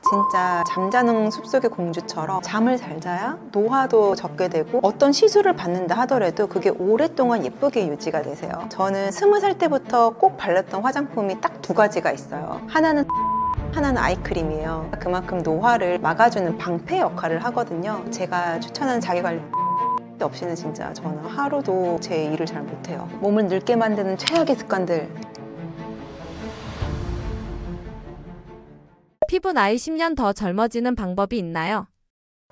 진짜 잠자는 숲속의 공주처럼 잠을 잘 자야 노화도 적게 되고 어떤 시술을 받는다 하더라도 그게 오랫동안 예쁘게 유지가 되세요. 저는 20살 때부터 꼭 발랐던 화장품이 딱 두 가지가 있어요. 하나는 아이크림이에요. 그만큼 노화를 막아주는 방패 역할을 하거든요. 제가 추천하는 자기관리 없이는 진짜 저는 하루도 제 일을 잘 못해요. 몸을 늙게 만드는 최악의 습관들. 피부 나이 10년 더 젊어지는 방법이 있나요?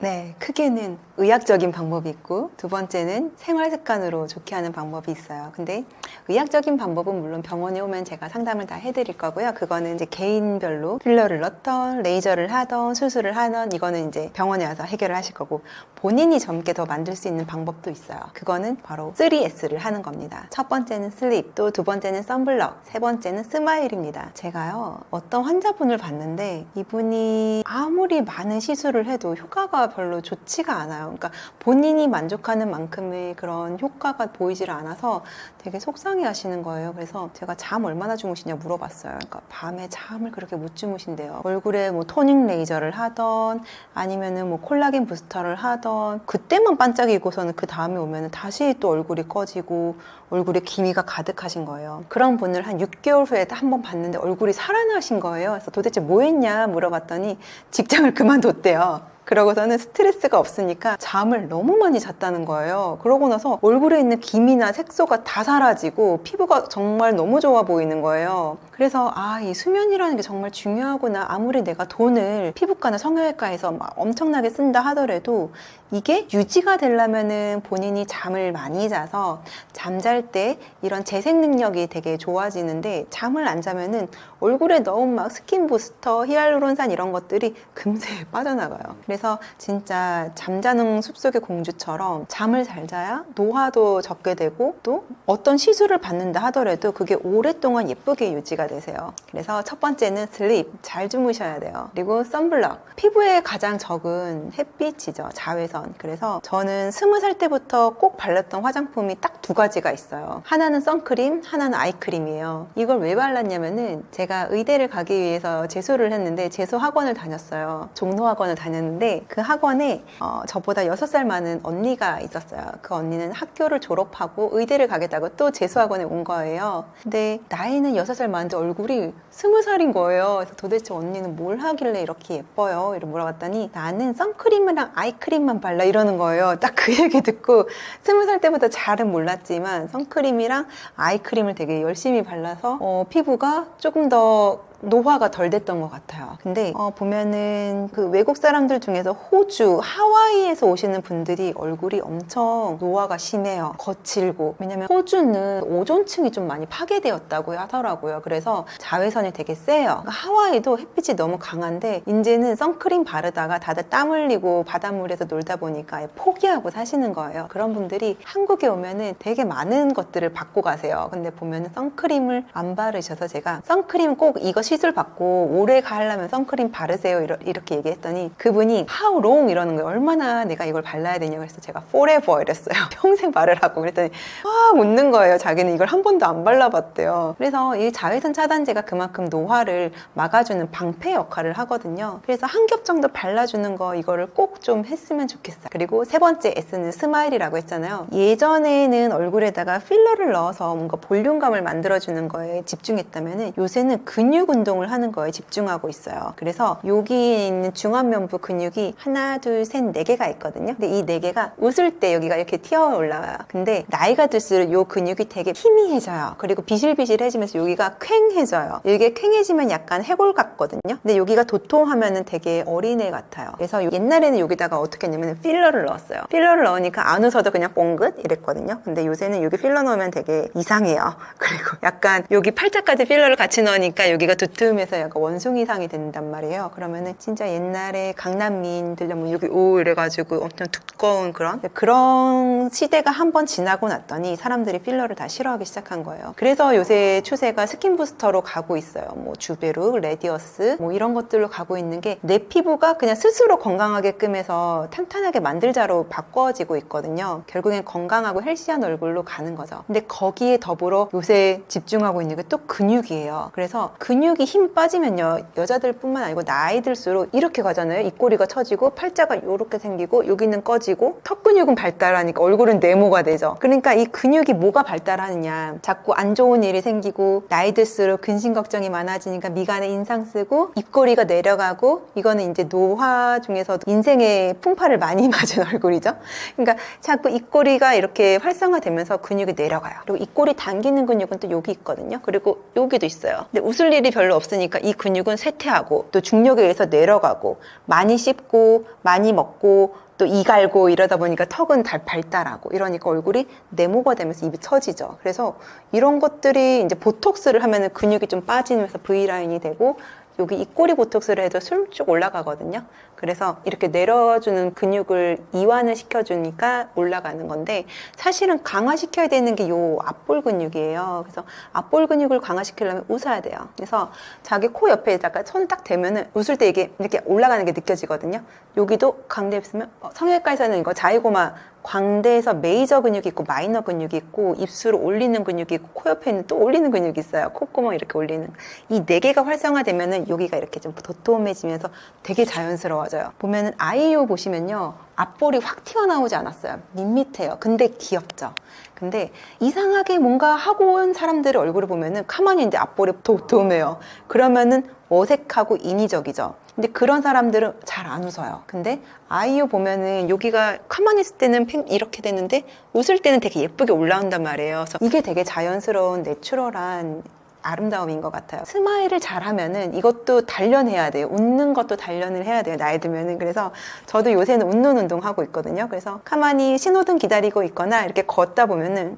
네, 크게는 의학적인 방법이 있고 두 번째는 생활 습관으로 좋게 하는 방법이 있어요. 근데 의학적인 방법은 물론 병원에 오면 제가 상담을 다 해드릴 거고요. 그거는 이제 개인별로 필러를 넣던 레이저를 하던 수술을 하던 이거는 이제 병원에 와서 해결을 하실 거고, 본인이 젊게 더 만들 수 있는 방법도 있어요. 그거는 바로 3S를 하는 겁니다. 첫 번째는 슬립, 또 두 번째는 선블럭, 세 번째는 스마일입니다. 제가요, 어떤 환자분을 봤는데 이분이 아무리 많은 시술을 해도 효과가 별로 좋지가 않아요. 그러니까 본인이 만족하는 만큼의 그런 효과가 보이질 않아서 되게 속상해 하시는 거예요. 그래서 제가 잠 얼마나 주무시냐 물어봤어요. 그러니까 밤에 잠을 그렇게 못 주무신대요. 얼굴에 뭐 토닝 레이저를 하던 아니면은 뭐 콜라겐 부스터를 하던 그때만 반짝이고서는 그 다음에 오면은 다시 또 얼굴이 꺼지고 얼굴에 기미가 가득하신 거예요. 그런 분을 한 6개월 후에 한 번 봤는데 얼굴이 살아나신 거예요. 그래서 도대체 뭐 했냐 물어봤더니 직장을 그만뒀대요. 그러고서는 스트레스가 없으니까 잠을 너무 많이 잤다는 거예요. 그러고 나서 얼굴에 있는 기미나 색소가 다 사라지고 피부가 정말 너무 좋아 보이는 거예요. 그래서 이 수면이라는 게 정말 중요하구나. 아무리 내가 돈을 피부과나 성형외과에서 막 엄청나게 쓴다 하더라도 이게 유지가 되려면은 본인이 잠을 많이 자서 잠잘 때 이런 재생 능력이 되게 좋아지는데 잠을 안 자면은 얼굴에 넣은 막 스킨 부스터, 히알루론산 이런 것들이 금세 빠져나가요. 그래서 진짜 잠자는 숲속의 공주처럼 잠을 잘 자야 노화도 적게 되고 또 어떤 시술을 받는다 하더라도 그게 오랫동안 예쁘게 유지가 되세요. 그래서 첫 번째는 슬립, 잘 주무셔야 돼요. 그리고 선블럭, 피부에 가장 적은 햇빛이죠. 자외선. 그래서 저는 20살 때부터 꼭 발랐던 화장품이 딱 두 가지가 있어요. 하나는 선크림, 하나는 아이크림이에요. 이걸 왜 발랐냐면은 제가 의대를 가기 위해서 재수를 했는데 재수 학원을 다녔어요. 종로 학원을 다녔는데 그 학원에 저보다 6살 많은 언니가 있었어요. 그 언니는 학교를 졸업하고 의대를 가겠다고 또 재수 학원에 온 거예요. 근데 나이는 6살 많은데 얼굴이 20살인 거예요. 그래서 도대체 언니는 뭘 하길래 이렇게 예뻐요? 이렇게 물어봤더니 나는 선크림이랑 아이크림만 발라 이러는 거예요. 딱 그 얘기 듣고 20살 때부터 잘은 몰랐지만 선크림이랑 아이크림을 되게 열심히 발라서 피부가 조금 더 노화가 덜 됐던 것 같아요. 근데 보면은 그 외국 사람들 중에서 호주, 하와이에서 오시는 분들이 얼굴이 엄청 노화가 심해요. 거칠고. 왜냐면 호주는 오존층이 좀 많이 파괴되었다고 하더라고요. 그래서 자외선이 되게 세요. 하와이도 햇빛이 너무 강한데 이제는 선크림 바르다가 다들 땀 흘리고 바닷물에서 놀다 보니까 아예 포기하고 사시는 거예요. 그런 분들이 한국에 오면은 되게 많은 것들을 받고 가세요. 근데 보면은 선크림을 안 바르셔서 제가 선크림 꼭 이거 시술 받고 오래 가려면 선크림 바르세요 이렇게 얘기했더니 그분이 How long? 이러는 거예요. 얼마나 내가 이걸 발라야 되냐고 그래서 제가 forever 이랬어요. 평생 바르라고 그랬더니 막 웃는 거예요. 자기는 이걸 한 번도 안 발라봤대요. 그래서 이 자외선 차단제가 그만큼 노화를 막아주는 방패 역할을 하거든요. 그래서 한 겹 정도 발라주는 거 이거를 꼭 좀 했으면 좋겠어요. 그리고 세 번째 S는 스마일이라고 했잖아요. 예전에는 얼굴에다가 필러를 넣어서 뭔가 볼륨감을 만들어주는 거에 집중했다면 요새는 근육 운동을 하는 거에 집중하고 있어요. 그래서 여기에 있는 중안면부 근육이 하나, 둘, 셋, 네 개가 있거든요. 근데 이 네 개가 웃을 때 여기가 이렇게 튀어 올라와요. 근데 나이가 들수록 이 근육이 되게 희미해져요. 그리고 비실비실해지면서 여기가 퀭해져요. 이게 퀭해지면 약간 해골 같거든요. 근데 여기가 도톰하면은 되게 어린애 같아요. 그래서 옛날에는 여기다가 어떻게 했냐면 필러를 넣었어요. 필러를 넣으니까 안 웃어도 그냥 뻥긋 이랬거든요. 근데 요새는 여기 필러 넣으면 되게 이상해요. 그리고 약간 여기 팔자까지 필러를 같이 넣으니까 여기가 두툼해서 약간 원숭이상이 된단 말이에요. 그러면은 진짜 옛날에 강남민들 뭐 여기 오 이래가지고 엄청 두꺼운 그런 시대가 한번 지나고 났더니 사람들이 필러를 다 싫어하기 시작한 거예요. 그래서 요새 추세가 스킨 부스터로 가고 있어요. 뭐 주베룩, 레디어스 뭐 이런 것들로 가고 있는 게 내 피부가 그냥 스스로 건강하게끔 해서 탄탄하게 만들자로 바꿔지고 있거든요. 결국엔 건강하고 헬시한 얼굴로 가는 거죠. 근데 거기에 더불어 요새 집중하고 있는 게 또 근육이에요. 그래서 근육이 힘 빠지면요, 여자들 뿐만 아니고 나이 들수록 이렇게 가잖아요. 입꼬리가 처지고 팔자가 이렇게 생기고 여기는 꺼지고 턱 근육은 발달하니까 얼굴은 네모가 되죠. 그러니까 이 근육이 뭐가 발달하느냐, 자꾸 안 좋은 일이 생기고 나이 들수록 근심 걱정이 많아지니까 미간에 인상 쓰고 입꼬리가 내려가고, 이거는 이제 노화 중에서도 인생의 풍파를 많이 맞은 얼굴이죠. 그러니까 자꾸 입꼬리가 이렇게 활성화되면서 근육이 내려가요. 그리고 입꼬리 당기는 근육은 또 여기 있거든요. 그리고 여기도 있어요. 근데 웃을 일이 별로 없으니까 이 근육은 쇠퇴하고 또 중력에 의해서 내려가고 많이 씹고 많이 먹고 또 이 갈고 이러다 보니까 턱은 발달하고 이러니까 얼굴이 네모가 되면서 입이 처지죠. 그래서 이런 것들이 이제 보톡스를 하면은 근육이 좀 빠지면서 V라인이 되고, 여기 입꼬리 보톡스를 해도 술쭉 올라가거든요. 그래서 이렇게 내려주는 근육을 이완을 시켜주니까 올라가는 건데, 사실은 강화시켜야 되는 게 요 앞볼 근육이에요. 그래서 앞볼 근육을 강화시키려면 웃어야 돼요. 그래서 자기 코 옆에다가 손 딱 대면은 웃을 때 이게 이렇게 올라가는 게 느껴지거든요. 여기도 광대 있으면 성형외과에서는 이거 자이고마 광대에서 메이저 근육이 있고 마이너 근육이 있고 입술을 올리는 근육이 있고 코 옆에는 또 올리는 근육이 있어요. 콧구멍 이렇게 올리는. 이 네 개가 활성화되면은 여기가 이렇게 좀 도톰해지면서 되게 자연스러워져요. 보면은 아이유 보시면요, 앞볼이 확 튀어나오지 않았어요. 밋밋해요. 근데 귀엽죠. 근데 이상하게 뭔가 하고 온 사람들의 얼굴을 보면은 가만히 있는데 앞볼이 도톰해요. 그러면은 어색하고 인위적이죠. 근데 그런 사람들은 잘 안 웃어요. 근데 아이유 보면은 여기가 가만히 있을 때는 이렇게 되는데 웃을 때는 되게 예쁘게 올라온단 말이에요. 그래서 이게 되게 자연스러운 내추럴한 아름다움인 것 같아요. 스마일을 잘하면은 이것도 단련해야 돼요. 웃는 것도 단련을 해야 돼요. 나이 들면은. 그래서 저도 요새는 웃는 운동 하고 있거든요. 그래서 가만히 신호등 기다리고 있거나 이렇게 걷다 보면은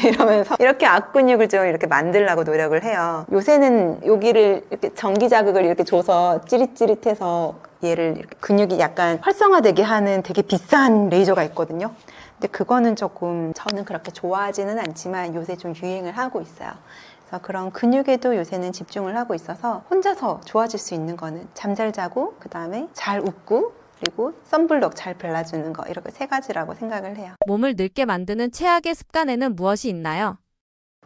이러면서 이렇게 앞근육을 좀 이렇게 만들려고 노력을 해요. 요새는 여기를 이렇게 전기 자극을 이렇게 줘서 찌릿찌릿해서 얘를 이렇게 근육이 약간 활성화되게 하는 되게 비싼 레이저가 있거든요. 근데 그거는 조금 저는 그렇게 좋아하지는 않지만 요새 좀 유행을 하고 있어요. 그래서 그런 근육에도 요새는 집중을 하고 있어서 혼자서 좋아질 수 있는 거는 잠 잘 자고 그 다음에 잘 웃고 그리고 선블록 잘 발라주는 거 이렇게 세 가지라고 생각을 해요. 몸을 늙게 만드는 최악의 습관에는 무엇이 있나요?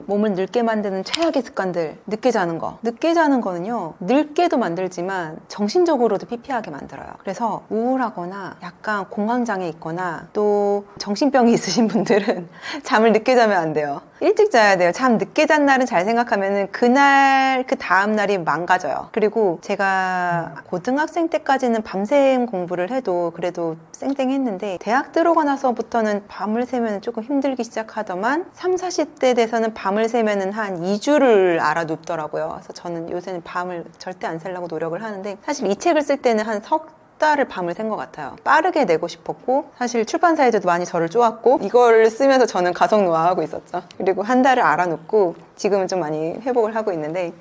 몸을 늙게 만드는 최악의 습관들, 늦게 자는 거. 늦게 자는 거는요, 늙게도 만들지만 정신적으로도 피폐하게 만들어요. 그래서 우울하거나 약간 공황장애 있거나 또 정신병이 있으신 분들은 잠을 늦게 자면 안 돼요. 일찍 자야 돼요. 잠 늦게 잔 날은 잘 생각하면은 그날, 그 다음 날이 망가져요. 그리고 제가 고등학생 때까지는 밤샘 공부를 해도 그래도 쌩쌩했는데 대학 들어가 나서부터는 밤을 새면 조금 힘들기 시작하더만 30, 40대 돼서는 밤을 새면은 한 2주를 알아눕더라고요. 그래서 저는 요새는 밤을 절대 안 새려고 노력을 하는데 사실 이 책을 쓸 때는 한 석 달을 밤을 샌 것 같아요. 빠르게 내고 싶었고 사실 출판사에도 많이 저를 쪼았고 이걸 쓰면서 저는 가속 노화하고 있었죠. 그리고 한 달을 알아눕고 지금은 좀 많이 회복을 하고 있는데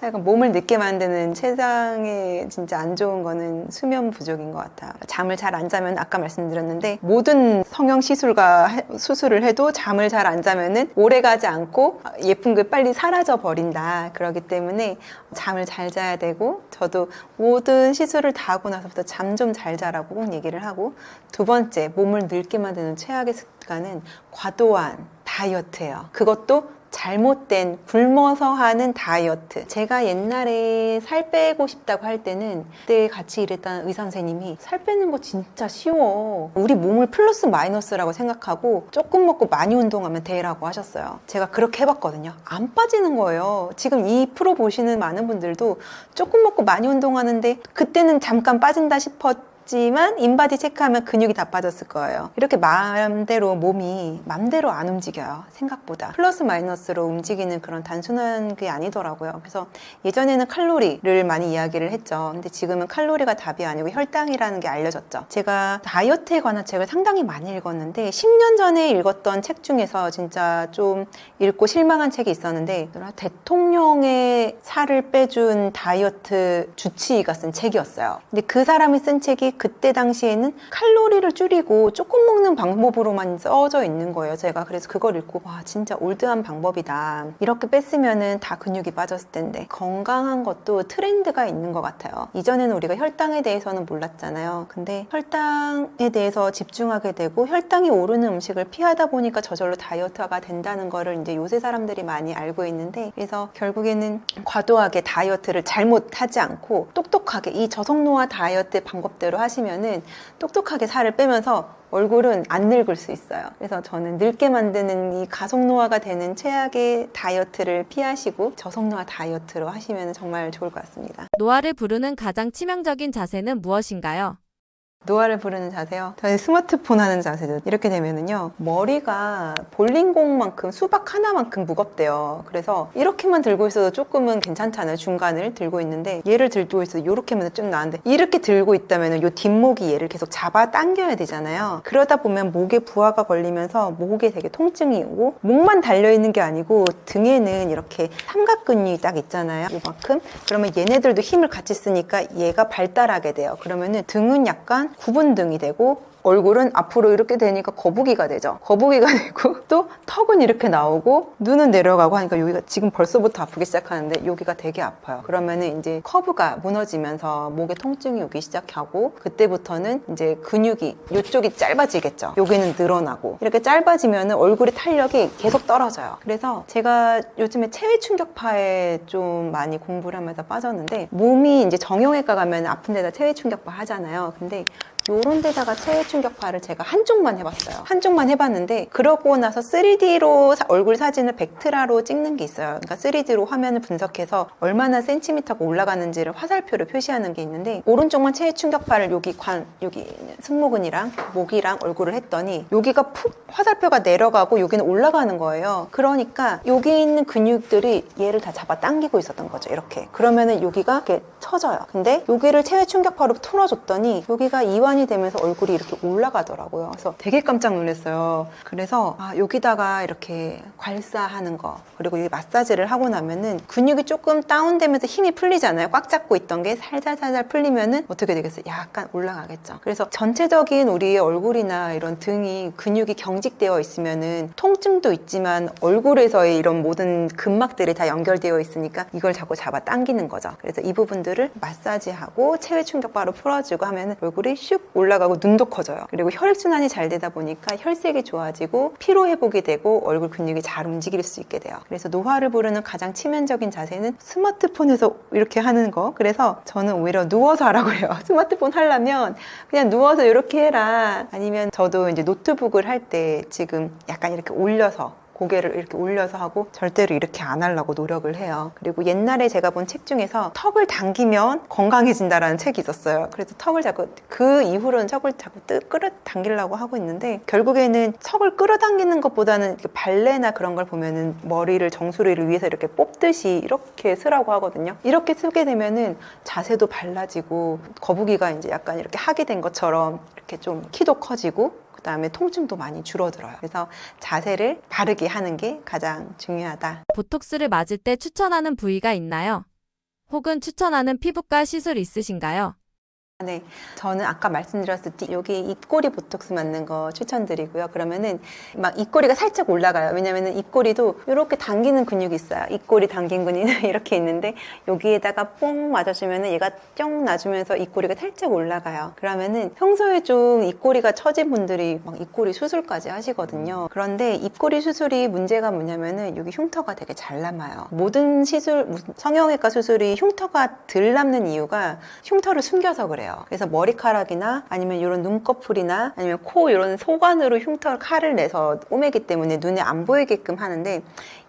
약간 몸을 늦게 만드는 세상에 진짜 안 좋은 거는 수면 부족인 것 같아요. 잠을 잘 안 자면 아까 말씀드렸는데 모든 성형 시술과 수술을 해도 잠을 잘 안 자면은 오래 가지 않고 예쁜 게 빨리 사라져 버린다. 그렇기 때문에 잠을 잘 자야 되고 저도 모든 시술을 다 하고 나서부터 잠 좀 잘 자라고 꼭 얘기를 하고 두 번째 몸을 늙게 만드는 최악의 습관은 과도한 다이어트예요. 그것도 잘못된 굶어서 하는 다이어트. 제가 옛날에 살 빼고 싶다고 할 때는 그때 같이 일했던 의사 선생님이 살 빼는 거 진짜 쉬워. 우리 몸을 플러스 마이너스라고 생각하고 조금 먹고 많이 운동하면 돼라고 하셨어요. 제가 그렇게 해봤거든요. 안 빠지는 거예요. 지금 이 프로 보시는 많은 분들도 조금 먹고 많이 운동하는데 그때는 잠깐 빠진다 싶었지만 인바디 체크하면 근육이 다 빠졌을 거예요. 이렇게 마음대로 몸이 맘대로 안 움직여요. 생각보다 플러스 마이너스로 움직이는 그런 단순한 게 아니더라고요. 그래서 예전에는 칼로리를 많이 이야기를 했죠. 근데 지금은 칼로리가 답이 아니고 혈당이라는 게 알려졌죠. 제가 다이어트에 관한 책을 상당히 많이 읽었는데 10년 전에 읽었던 책 중에서 진짜 좀 읽고 실망한 책이 있었는데 대통령의 살을 빼준 다이어트 주치의가 쓴 책이었어요. 근데 그 사람이 쓴 책이 그때 당시에는 칼로리를 줄이고 조금 먹는 방법으로만 써져 있는 거예요. 제가 그래서 그걸 읽고 와 진짜 올드한 방법이다. 이렇게 뺐으면은 다 근육이 빠졌을 텐데 건강한 것도 트렌드가 있는 것 같아요. 이전에는 우리가 혈당에 대해서는 몰랐잖아요. 근데 혈당에 대해서 집중하게 되고 혈당이 오르는 음식을 피하다 보니까 저절로 다이어트가 된다는 거를 이제 요새 사람들이 많이 알고 있는데 그래서 결국에는 과도하게 다이어트를 잘못하지 않고 똑똑하게 이 저속노화 다이어트 방법대로 하시면은 똑똑하게 살을 빼면서 얼굴은 안 늙을 수 있어요. 그래서 저는 늙게 만드는 이 가속노화가 되는 최악의 다이어트를 피하시고 저속노화 다이어트로 하시면 정말 좋을 것 같습니다. 노화를 부르는 가장 치명적인 자세는 무엇인가요? 노화를 부르는 자세요. 저희 스마트폰 하는 자세죠. 이렇게 되면은요 머리가 볼링공만큼 수박 하나만큼 무겁대요. 그래서 이렇게만 들고 있어도 조금은 괜찮잖아요. 중간을 들고 있는데 얘를 들고 있어도 이렇게만 좀 나은데 이렇게 들고 있다면은 요 뒷목이 얘를 계속 잡아 당겨야 되잖아요. 그러다 보면 목에 부하가 걸리면서 목에 되게 통증이 오고 목만 달려 있는 게 아니고 등에는 이렇게 삼각근육이 딱 있잖아요. 요만큼. 그러면 얘네들도 힘을 같이 쓰니까 얘가 발달하게 돼요. 그러면은 등은 약간 구분등이 되고 얼굴은 앞으로 이렇게 되니까 거북이가 되죠. 거북이가 되고 또 턱은 이렇게 나오고 눈은 내려가고 하니까 여기가 지금 벌써부터 아프기 시작하는데 여기가 되게 아파요. 그러면은 이제 커브가 무너지면서 목에 통증이 오기 시작하고 그때부터는 이제 근육이 이쪽이 짧아지겠죠. 여기는 늘어나고 이렇게 짧아지면은 얼굴의 탄력이 계속 떨어져요. 그래서 제가 요즘에 체외 충격파에 좀 많이 공부를 하면서 빠졌는데 몸이 이제 정형외과 가면 아픈 데다 체외 충격파 하잖아요. 근데 요런 데다가 체외 충격파를 제가 한쪽만 해봤어요. 한쪽만 해봤는데 그러고 나서 3D로 얼굴 사진을 벡트라로 찍는 게 있어요. 그러니까 3D로 화면을 분석해서 얼마나 센티미터가 올라가는지를 화살표로 표시하는 게 있는데 오른쪽만 체외 충격파를 여기 승모근이랑 목이랑 얼굴을 했더니 여기가 푹 화살표가 내려가고 여기는 올라가는 거예요. 그러니까 여기 있는 근육들이 얘를 다 잡아 당기고 있었던 거죠. 이렇게. 그러면은 여기가 이렇게 처져요. 근데 여기를 체외 충격파로 틀어줬더니 여기가 이완이 되면서 얼굴이 이렇게 올라가더라고요. 그래서 되게 깜짝 놀랐어요. 그래서 여기다가 이렇게 괄사하는 거 그리고 여기 마사지를 하고 나면은 근육이 조금 다운되면서 힘이 풀리잖아요. 꽉 잡고 있던 게 살살 풀리면은 어떻게 되겠어요? 약간 올라가겠죠. 그래서 전체적인 우리의 얼굴이나 이런 등이 근육이 경직되어 있으면은 통증도 있지만 얼굴에서의 이런 모든 근막들이 다 연결되어 있으니까 이걸 자꾸 잡아 당기는 거죠. 그래서 이 부분들을 마사지하고 체외 충격파로 풀어주고 하면 얼굴이 슉 올라가고 눈도 커져요. 그리고 혈액순환이 잘 되다 보니까 혈색이 좋아지고 피로 회복이 되고 얼굴 근육이 잘 움직일 수 있게 돼요. 그래서 노화를 부르는 가장 치명적인 자세는 스마트폰에서 이렇게 하는 거. 그래서 저는 오히려 누워서 하라고 해요. 스마트폰 하려면 그냥 누워서 이렇게 해라. 아니면 저도 이제 노트북을 할 때 지금 약간 이렇게 올려서 고개를 이렇게 올려서 하고 절대로 이렇게 안 하려고 노력을 해요. 그리고 옛날에 제가 본 책 중에서 턱을 당기면 건강해진다라는 책이 있었어요. 그래서 턱을 자꾸 그 이후로는 턱을 자꾸 끌어당기려고 하고 있는데 결국에는 턱을 끌어당기는 것보다는 발레나 그런 걸 보면은 머리를 정수리를 위해서 이렇게 뽑듯이 이렇게 쓰라고 하거든요. 이렇게 쓰게 되면은 자세도 발라지고 거북이가 이제 약간 이렇게 하게 된 것처럼 이렇게 좀 키도 커지고 그다음에 통증도 많이 줄어들어요. 그래서 자세를 바르게 하는 게 가장 중요하다. 보톡스를 맞을 때 추천하는 부위가 있나요? 혹은 추천하는 피부과 시술 있으신가요? 네, 저는 아까 말씀드렸듯이 여기 입꼬리 보톡스 맞는 거 추천드리고요. 그러면은 막 입꼬리가 살짝 올라가요. 왜냐면은 입꼬리도 이렇게 당기는 근육이 있어요. 입꼬리 당긴 근육이 이렇게 있는데 여기에다가 뽕 맞아주면은 얘가 쫑 놔주면서 입꼬리가 살짝 올라가요. 그러면은 평소에 좀 입꼬리가 처진 분들이 막 입꼬리 수술까지 하시거든요. 그런데 입꼬리 수술이 문제가 뭐냐면은 여기 흉터가 되게 잘 남아요. 모든 시술, 성형외과 수술이 흉터가 덜 남는 이유가 흉터를 숨겨서 그래요. 그래서 머리카락이나 아니면 이런 눈꺼풀이나 아니면 코 이런 소관으로 흉터 칼을 내서 꼬매기 때문에 눈에 안 보이게끔 하는데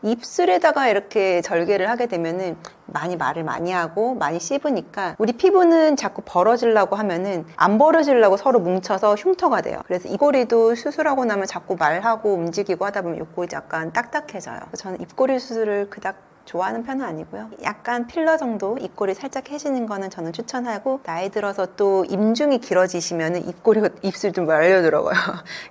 입술에다가 이렇게 절개를 하게 되면은 많이 말을 많이 하고 많이 씹으니까 우리 피부는 자꾸 벌어지려고 하면은 안 벌어지려고 서로 뭉쳐서 흉터가 돼요. 그래서 입꼬리도 수술하고 나면 자꾸 말하고 움직이고 하다 보면 입꼬리 약간 딱딱해져요. 그래서 저는 입꼬리 수술을 그닥 좋아하는 편은 아니고요. 약간 필러 정도 입꼬리 살짝 해지는 거는 저는 추천하고 나이 들어서 또 임중이 길어지시면 입꼬리가 입술 좀 말려들어가요.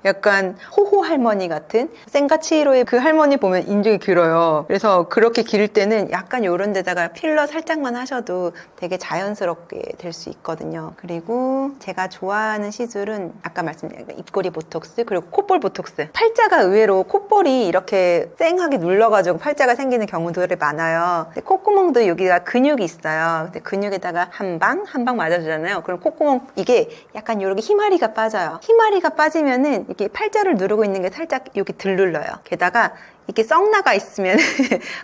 약간 호호 할머니 같은 생가치히로의 그 할머니 보면 임중이 길어요. 그래서 그렇게 길 때는 약간 요런 데다가 필러 살짝만 하셔도 되게 자연스럽게 될 수 있거든요. 그리고 제가 좋아하는 시술은 아까 말씀드린 입꼬리 보톡스 그리고 콧볼 보톡스. 팔자가 의외로 콧볼이 이렇게 쌩하게 눌러가지고 팔자가 생기는 경우들이 많아요. 근데 콧구멍도 여기가 근육이 있어요. 근데 근육에다가 한 방 맞아주잖아요. 그럼 콧구멍 이게 약간 이렇게 희마리가 빠져요. 희마리가 빠지면은 이렇게 팔자를 누르고 있는 게 살짝 여기 들 눌러요. 게다가 이렇게 썩 나가 있으면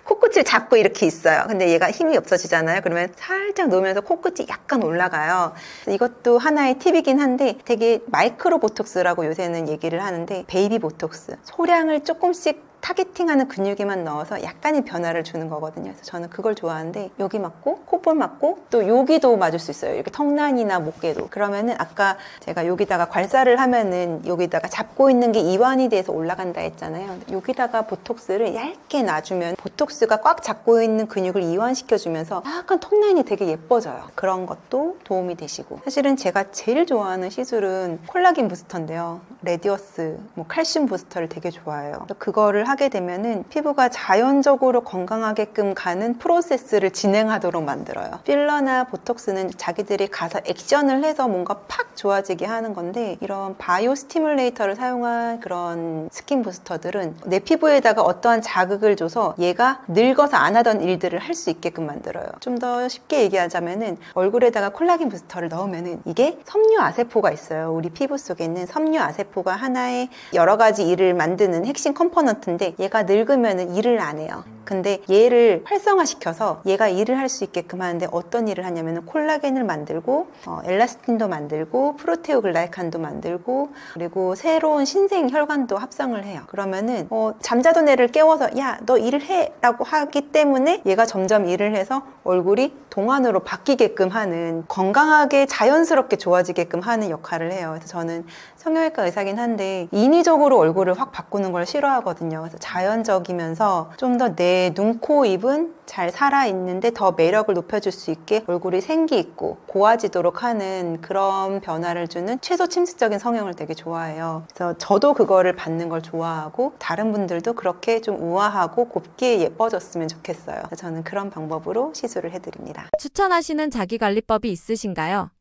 코끝을 잡고 이렇게 있어요. 근데 얘가 힘이 없어지잖아요. 그러면 살짝 놓으면서 코끝이 약간 올라가요. 이것도 하나의 팁이긴 한데 되게 마이크로 보톡스라고 요새는 얘기를 하는데 베이비 보톡스 소량을 조금씩 타겟팅하는 근육에만 넣어서 약간의 변화를 주는 거거든요. 그래서 저는 그걸 좋아하는데 여기 맞고 콧볼 맞고 또 여기도 맞을 수 있어요. 이렇게 턱난이나 목에도. 그러면은 아까 제가 여기다가 괄사를 하면은 여기다가 잡고 있는 게 이완이 돼서 올라간다 했잖아요. 여기다가 보톡스를 얇게 놔주면 보톡스가 꽉 잡고 있는 근육을 이완시켜주면서 약간 턱라인이 되게 예뻐져요. 그런 것도 도움이 되시고 사실은 제가 제일 좋아하는 시술은 콜라겐 부스터인데요. 레디어스, 칼슘 부스터를 되게 좋아해요. 그거를 하게 되면은 피부가 자연적으로 건강하게끔 가는 프로세스를 진행하도록 만들어요. 필러나 보톡스는 자기들이 가서 액션을 해서 뭔가 팍 좋아지게 하는 건데 이런 바이오 스티뮬레이터를 사용한 그런 스킨 부스터들은 내 피부에다가 어떠한 자극을 줘서 얘가 늙어서 안 하던 일들을 할 수 있게끔 만들어요. 좀 더 쉽게 얘기하자면은 얼굴에다가 콜라겐 부스터를 넣으면은 이게 섬유아세포가 있어요. 우리 피부 속에 있는 섬유아세포 자기세포가 하나의 여러 가지 일을 만드는 핵심 컴포넌트인데 얘가 늙으면 일을 안 해요. 근데 얘를 활성화시켜서 얘가 일을 할 수 있게끔 하는데 어떤 일을 하냐면 콜라겐을 만들고 엘라스틴도 만들고 프로테오글라이칸도 만들고 그리고 새로운 신생 혈관도 합성을 해요. 그러면은 잠자던 애를 깨워서 야, 너 일을 해 라고 하기 때문에 얘가 점점 일을 해서 얼굴이 동안으로 바뀌게끔 하는, 건강하게 자연스럽게 좋아지게끔 하는 역할을 해요. 그래서 저는 성형외과 의사긴 한데 인위적으로 얼굴을 확 바꾸는 걸 싫어하거든요. 그래서 자연적이면서 좀 더 내 눈, 코, 입은 잘 살아있는데 더 매력을 높여줄 수 있게 얼굴이 생기 있고 고와지도록 하는 그런 변화를 주는 최소 침습적인 성형을 되게 좋아해요. 그래서 저도 그거를 받는 걸 좋아하고 다른 분들도 그렇게 좀 우아하고 곱게 예뻐졌으면 좋겠어요. 그래서 저는 그런 방법으로 시술을 해드립니다. 추천하시는 자기관리법이 있으신가요?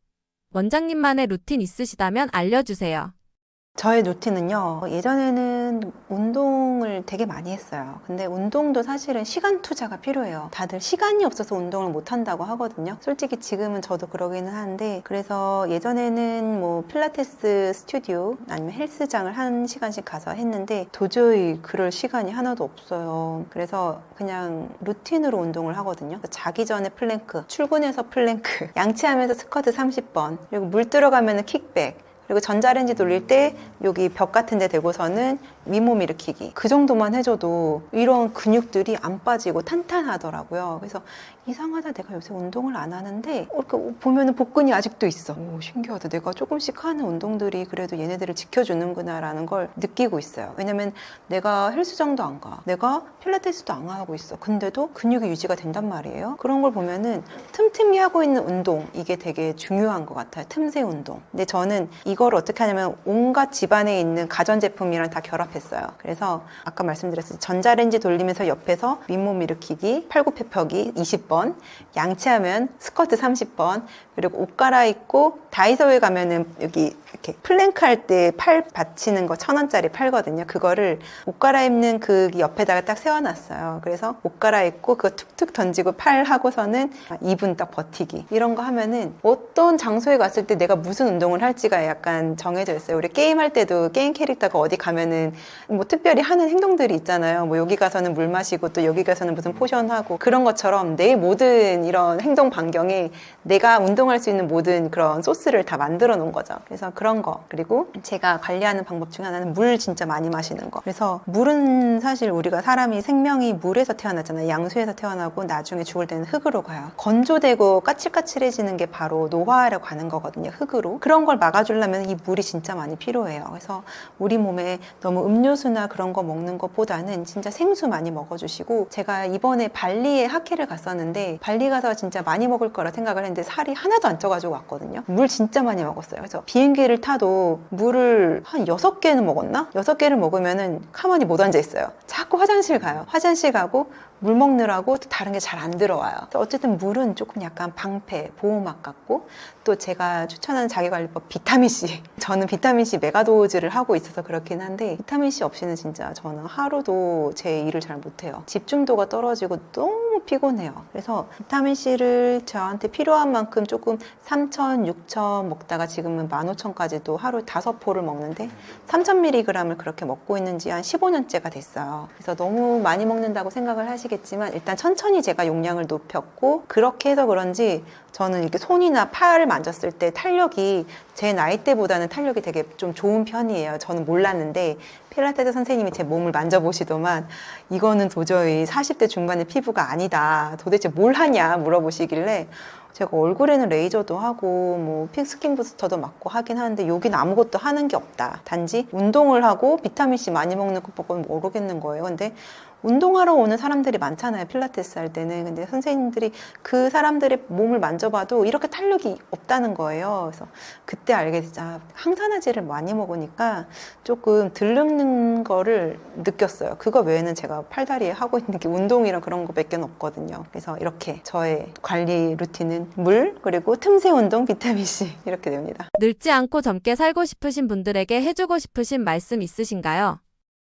원장님만의 루틴 있으시다면 알려주세요. 저의 루틴은요, 예전에는 운동을 되게 많이 했어요. 근데 운동도 사실은 시간 투자가 필요해요. 다들 시간이 없어서 운동을 못 한다고 하거든요. 솔직히 지금은 저도 그러기는 하는데, 그래서 예전에는 뭐 필라테스 스튜디오 아니면 헬스장을 1시간씩 가서 했는데 도저히 그럴 시간이 하나도 없어요. 그래서 그냥 루틴으로 운동을 하거든요. 자기 전에 플랭크, 출근해서 플랭크, 양치하면서 스쿼트 30번, 그리고 물 들어가면 킥백, 그리고 전자레인지 돌릴 때 여기 벽 같은 데 대고서는 윗몸 일으키기. 그 정도만 해줘도 이런 근육들이 안 빠지고 탄탄하더라고요. 그래서 이상하다, 내가 요새 운동을 안 하는데 이렇게 보면은 복근이 아직도 있어. 오, 신기하다. 내가 조금씩 하는 운동들이 그래도 얘네들을 지켜주는구나 라는 걸 느끼고 있어요. 왜냐면 내가 헬스장도 안 가, 내가 필라테스도 안 하고 있어. 근데도 근육이 유지가 된단 말이에요. 그런 걸 보면은 틈틈이 하고 있는 운동, 이게 되게 중요한 것 같아요. 틈새 운동. 근데 저는 이걸 어떻게 하냐면 온갖 집안에 있는 가전제품이랑 다 결합했어요. 그래서 아까 말씀드렸듯이 전자레인지 돌리면서 옆에서 윗몸 일으키기, 팔굽혀펴기 20번, 양치하면 스쿼트 30번, 그리고 옷 갈아입고 다이소에 가면은 여기 이렇게 플랭크 할 때 팔 받치는 거 1,000원짜리 팔거든요. 그거를 옷 갈아입는 그 옆에다가 딱 세워놨어요. 그래서 옷 갈아입고 그거 툭툭 던지고 팔 하고서는 2분 딱 버티기. 이런 거 하면은 어떤 장소에 갔을 때 내가 무슨 운동을 할지가 약간 정해져 있어요. 우리 게임할 때도 게임 캐릭터가 어디 가면은 뭐 특별히 하는 행동들이 있잖아요. 뭐 여기 가서는 물 마시고 또 여기 가서는 무슨 포션 하고, 그런 것처럼 내 모든 이런 행동 반경에 내가 운동할 수 있는 모든 그런 소스를 다 만들어 놓은 거죠. 그래서 그런 거. 그리고 제가 관리하는 방법 중에 하나는 물 진짜 많이 마시는 거. 그래서 물은 사실 우리가 사람이 생명이 물에서 태어나잖아요. 양수에서 태어나고 나중에 죽을 때는 흙으로 가요. 건조되고 까칠까칠해지는 게 바로 노화라고 하는 거거든요. 흙으로. 그런 걸 막아주려면 이 물이 진짜 많이 필요해요. 그래서 우리 몸에 너무 음료수나 그런 거 먹는 것보다는 진짜 생수 많이 먹어주시고, 제가 이번에 발리에 학회를 갔었는데 발리 가서 진짜 많이 먹을 거라 생각을 했는데 살이 하나도 안 쪄가지고 왔거든요. 물 진짜 많이 먹었어요. 그래서 비행기를 타도 물을 한 6개는 먹었나? 6개를 먹으면은 가만히 못 앉아 있어요. 자꾸 화장실 가요. 화장실 가고 물 먹느라고 또 다른 게 잘 안 들어와요. 어쨌든 물은 조금 약간 방패, 보호막 같고, 또 제가 추천하는 자기관리법 비타민C. 저는 비타민C 메가도즈를 하고 있어서 그렇긴 한데 비타민C 없이는 진짜 저는 하루도 제 일을 잘 못해요. 집중도가 떨어지고 너무 피곤해요. 그래서 비타민C를 저한테 필요한 만큼 조금 3,000, 6,000 먹다가 지금은 15,000까지도 하루 5포를 먹는데 3,000mg을 그렇게 먹고 있는지 한 15년째가 됐어요. 그래서 너무 많이 먹는다고 생각을 하시겠지만 일단 천천히 제가 용량을 높였고, 그렇게 해서 그런지 저는 이렇게 손이나 팔을 만졌을 때 탄력이 제 나이 때보다는 탄력이 되게 좀 좋은 편이에요. 저는 몰랐는데 필라테스 선생님이 제 몸을 만져보시더만 이거는 도저히 40대 중반의 피부가 아니다, 도대체 뭘 하냐 물어보시길래 제가 얼굴에는 레이저도 하고 뭐 스킨 부스터도 맞고 하긴 하는데 여기는 아무것도 하는 게 없다, 단지 운동을 하고 비타민C 많이 먹는 것밖에 모르겠는 거예요. 근데 운동하러 오는 사람들이 많잖아요, 필라테스 할 때는. 근데 선생님들이 그 사람들의 몸을 만져봐도 이렇게 탄력이 없다는 거예요. 그래서 그때 알게 됐죠. 항산화제를 많이 먹으니까 조금 들르는 거를 느꼈어요. 그거 외에는 제가 팔다리에 하고 있는 게 운동이랑 그런 거밖에 없거든요. 그래서 이렇게 저의 관리 루틴은 물, 그리고 틈새 운동, 비타민C 이렇게 됩니다. 늙지 않고 젊게 살고 싶으신 분들에게 해주고 싶으신 말씀 있으신가요?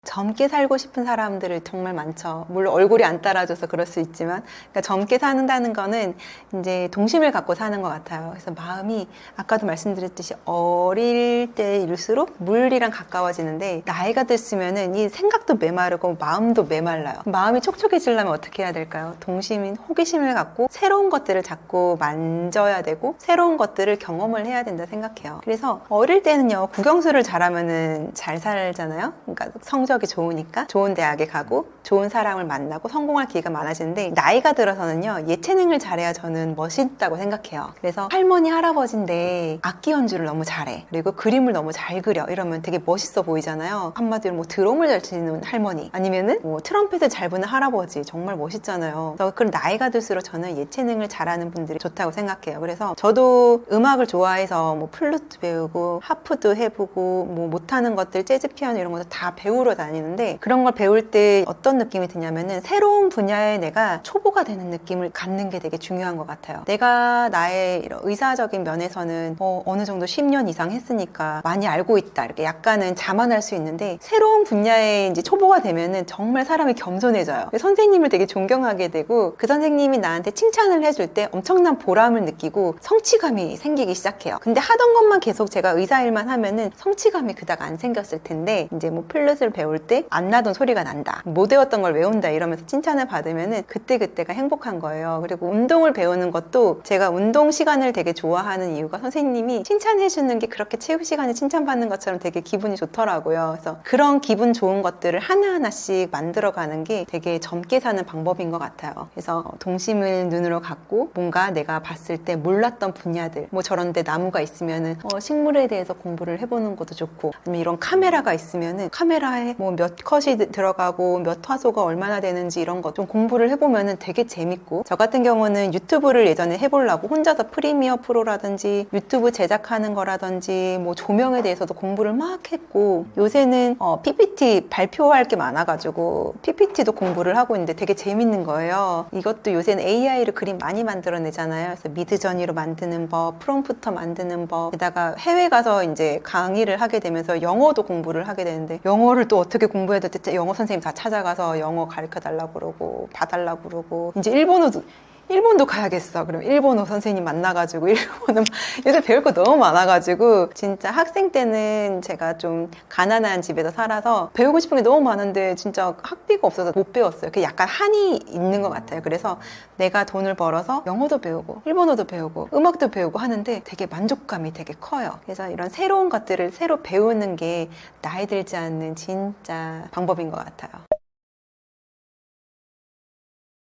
젊게 살고 싶은 사람들을 정말 많죠. 물론 얼굴이 안 따라줘서 그럴 수 있지만, 그러니까 젊게 산다는 거는 이제 동심을 갖고 사는 것 같아요. 그래서 마음이 아까도 말씀드렸듯이 어릴 때일수록 물이랑 가까워지는데, 나이가 들수면은 이 생각도 메마르고 마음도 메말라요. 마음이 촉촉해지려면 어떻게 해야 될까요? 동심인 호기심을 갖고 새로운 것들을 자꾸 만져야 되고 새로운 것들을 경험을 해야 된다 생각해요. 그래서 어릴 때는요, 국영수를 잘하면은 잘 살잖아요. 그러니까 성적이 좋으니까 좋은 대학에 가고 좋은 사람을 만나고 성공할 기회가 많아지는데, 나이가 들어서는요, 예체능을 잘해야 저는 멋있다고 생각해요. 그래서 할머니 할아버지인데 악기 연주를 너무 잘해, 그리고 그림을 너무 잘 그려, 이러면 되게 멋있어 보이잖아요. 한마디로 뭐 드럼을 잘 치는 할머니, 아니면은 뭐 트럼펫을 잘 부는 할아버지, 정말 멋있잖아요. 그래서 그런 나이가 들수록 저는 예체능을 잘하는 분들이 좋다고 생각해요. 그래서 저도 음악을 좋아해서 뭐 플루트 배우고 하프도 해보고 뭐 못하는 것들 재즈 피아노 이런 것도 다 배우러 다니는데, 그런 걸 배울 때 어떤 느낌이 드냐면은 새로운 분야에 내가 초보가 되는 느낌을 갖는 게 되게 중요한 것 같아요. 내가 나의 이런 의사적인 면에서는 어느 정도 10년 이상 했으니까 많이 알고 있다, 이렇게 약간은 자만할 수 있는데, 새로운 분야에 이제 초보가 되면은 정말 사람이 겸손해져요. 선생님을 되게 존경하게 되고, 그 선생님이 나한테 칭찬을 해줄 때 엄청난 보람을 느끼고 성취감이 생기기 시작해요. 근데 하던 것만 계속 제가 의사 일만 하면은 성취감이 그닥 안 생겼을 텐데, 이제 뭐 플룻을 배울 때 안 나던 소리가 난다, 못 외웠던 걸 외운다 이러면서 칭찬을 받으면은 그때가 행복한 거예요. 그리고 운동을 배우는 것도 제가 운동 시간을 되게 좋아하는 이유가, 선생님이 칭찬해 주는 게 그렇게 체육 시간에 칭찬받는 것처럼 되게 기분이 좋더라고요. 그래서 그런 기분 좋은 것들을 하나하나씩 만들어가는 게 되게 젊게 사는 방법인 것 같아요. 그래서 동심을 눈으로 갖고 뭔가 내가 봤을 때 몰랐던 분야들, 뭐 저런데 나무가 있으면은 식물에 대해서 공부를 해보는 것도 좋고, 아니면 이런 카메라가 있으면은 카메라에 뭐 몇 컷이 들어가고 몇 화소가 얼마나 되는지 이런 거 좀 공부를 해보면은 되게 재밌고, 저 같은 경우는 유튜브를 예전에 해보려고 혼자서 프리미어 프로라든지 유튜브 제작하는 거라든지 뭐 조명에 대해서도 공부를 막 했고, 요새는 PPT 발표할 게 많아가지고 PPT도 공부를 하고 있는데 되게 재밌는 거예요. 이것도 요새는 AI로 그림 많이 만들어내잖아요. 그래서 미드저니로 만드는 법, 프롬프터 만드는 법, 게다가 해외 가서 이제 강의를 하게 되면서 영어도 공부를 하게 되는데, 영어를 또 어떻게 공부해야 될지 영어 선생님 다 찾아가서 영어 가르쳐 달라고 그러고 봐달라고 그러고, 이제 일본도 가야겠어. 그럼 일본어 선생님 만나가지고 일본어 요새 배울 거 너무 많아가지고, 진짜 학생 때는 제가 좀 가난한 집에서 살아서 배우고 싶은 게 너무 많은데 진짜 학비가 없어서 못 배웠어요. 그 약간 한이 있는 것 같아요. 그래서 내가 돈을 벌어서 영어도 배우고 일본어도 배우고 음악도 배우고 하는데 되게 만족감이 되게 커요. 그래서 이런 새로운 것들을 새로 배우는 게 나이 들지 않는 진짜 방법인 것 같아요.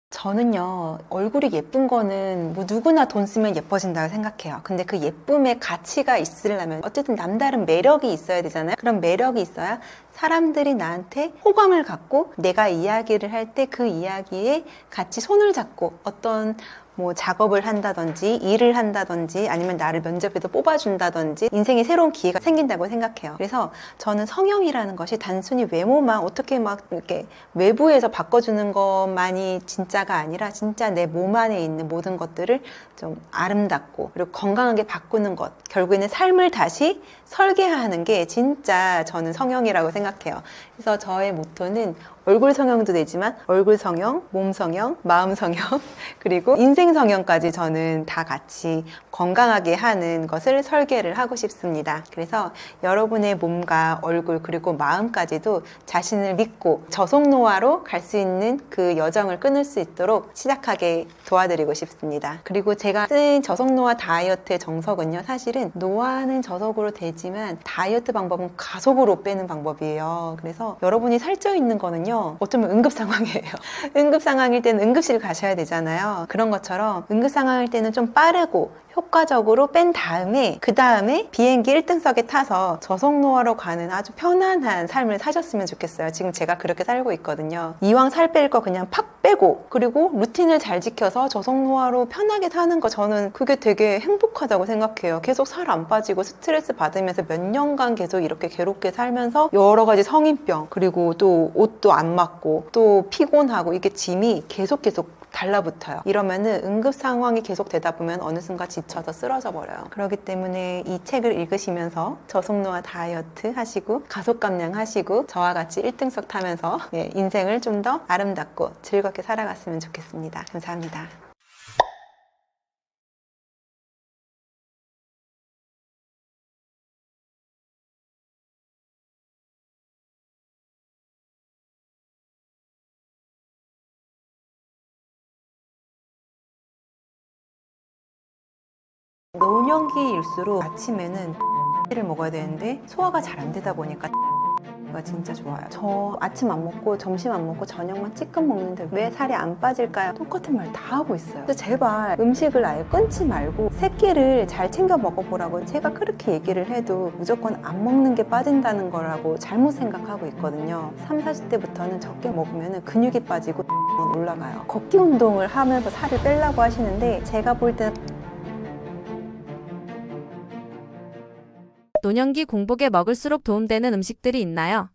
저는요, 얼굴이 예쁜 거는 뭐 누구나 돈 쓰면 예뻐진다고 생각해요. 근데 그 예쁨의 가치가 있으려면 어쨌든 남다른 매력이 있어야 되잖아요. 그런 매력이 있어야 사람들이 나한테 호감을 갖고 내가 이야기를 할 때 그 이야기에 같이 손을 잡고 어떤 뭐 작업을 한다든지 일을 한다든지 아니면 나를 면접에서 뽑아준다든지 인생에 새로운 기회가 생긴다고 생각해요. 그래서 저는 성형이라는 것이 단순히 외모만 어떻게 막 이렇게 외부에서 바꿔주는 것만이 진짜가 아니라, 진짜 내 몸 안에 있는 모든 것들을 좀 아름답고 그리고 건강하게 바꾸는 것, 결국에는 삶을 다시 설계하는 게 진짜 저는 성형이라고 생각해요. 그래서 저의 모토는 얼굴 성형도 되지만 얼굴 성형, 몸 성형, 마음 성형, 그리고 인생 성형까지 저는 다 같이 건강하게 하는 것을 설계를 하고 싶습니다. 그래서 여러분의 몸과 얼굴 그리고 마음까지도 자신을 믿고 저속노화로 갈 수 있는 그 여정을 끊을 수 있도록 시작하게 도와드리고 싶습니다. 그리고 제가 쓴 저속노화 다이어트의 정석은요, 사실은 노화는 저속으로 되지만 다이어트 방법은 가속으로 빼는 방법이에요. 그래서 여러분이 살쪄 있는 거는요, 어쩌면 응급 상황이에요. 응급 상황일 때는 응급실 가셔야 되잖아요. 그런 것처럼 응급 상황일 때는 좀 빠르고 효과적으로 뺀 다음에 그 다음에 비행기 1등석에 타서 저속노화로 가는 아주 편안한 삶을 사셨으면 좋겠어요. 지금 제가 그렇게 살고 있거든요. 이왕 살 뺄 거 그냥 팍 빼고 그리고 루틴을 잘 지켜서 저속노화로 편하게 사는 거 저는 그게 되게 행복하다고 생각해요. 계속 살 안 빠지고 스트레스 받으면서 몇 년간 계속 이렇게 괴롭게 살면서 여러 가지 성인병 그리고 또 옷도 안 맞고 또 피곤하고 이게 짐이 계속 달라붙어요. 이러면은 응급 상황이 계속 되다 보면 어느 순간 지쳐서 쓰러져 버려요. 그렇기 때문에 이 책을 읽으시면서 저속노화 다이어트 하시고 가속 감량 하시고 저와 같이 1등석 타면서 인생을 좀 더 아름답고 즐겁게 살아갔으면 좋겠습니다. 감사합니다. 노년기일수록 아침에는 를 먹어야 되는데 소화가 잘 안 되다 보니까 가 진짜 좋아요. 저 아침 안 먹고 점심 안 먹고 저녁만 찌끔 먹는데 왜 살이 안 빠질까요? 똑같은 말 다 하고 있어요. 근데 제발 음식을 아예 끊지 말고 새끼를 잘 챙겨 먹어보라고 제가 그렇게 얘기를 해도 무조건 안 먹는 게 빠진다는 거라고 잘못 생각하고 있거든요. 30, 40대부터는 적게 먹으면 근육이 빠지고 올라가요. 걷기 운동을 하면서 살을 빼려고 하시는데 제가 볼 때는 노년기 공복에 먹을수록 도움되는 음식들이 있나요?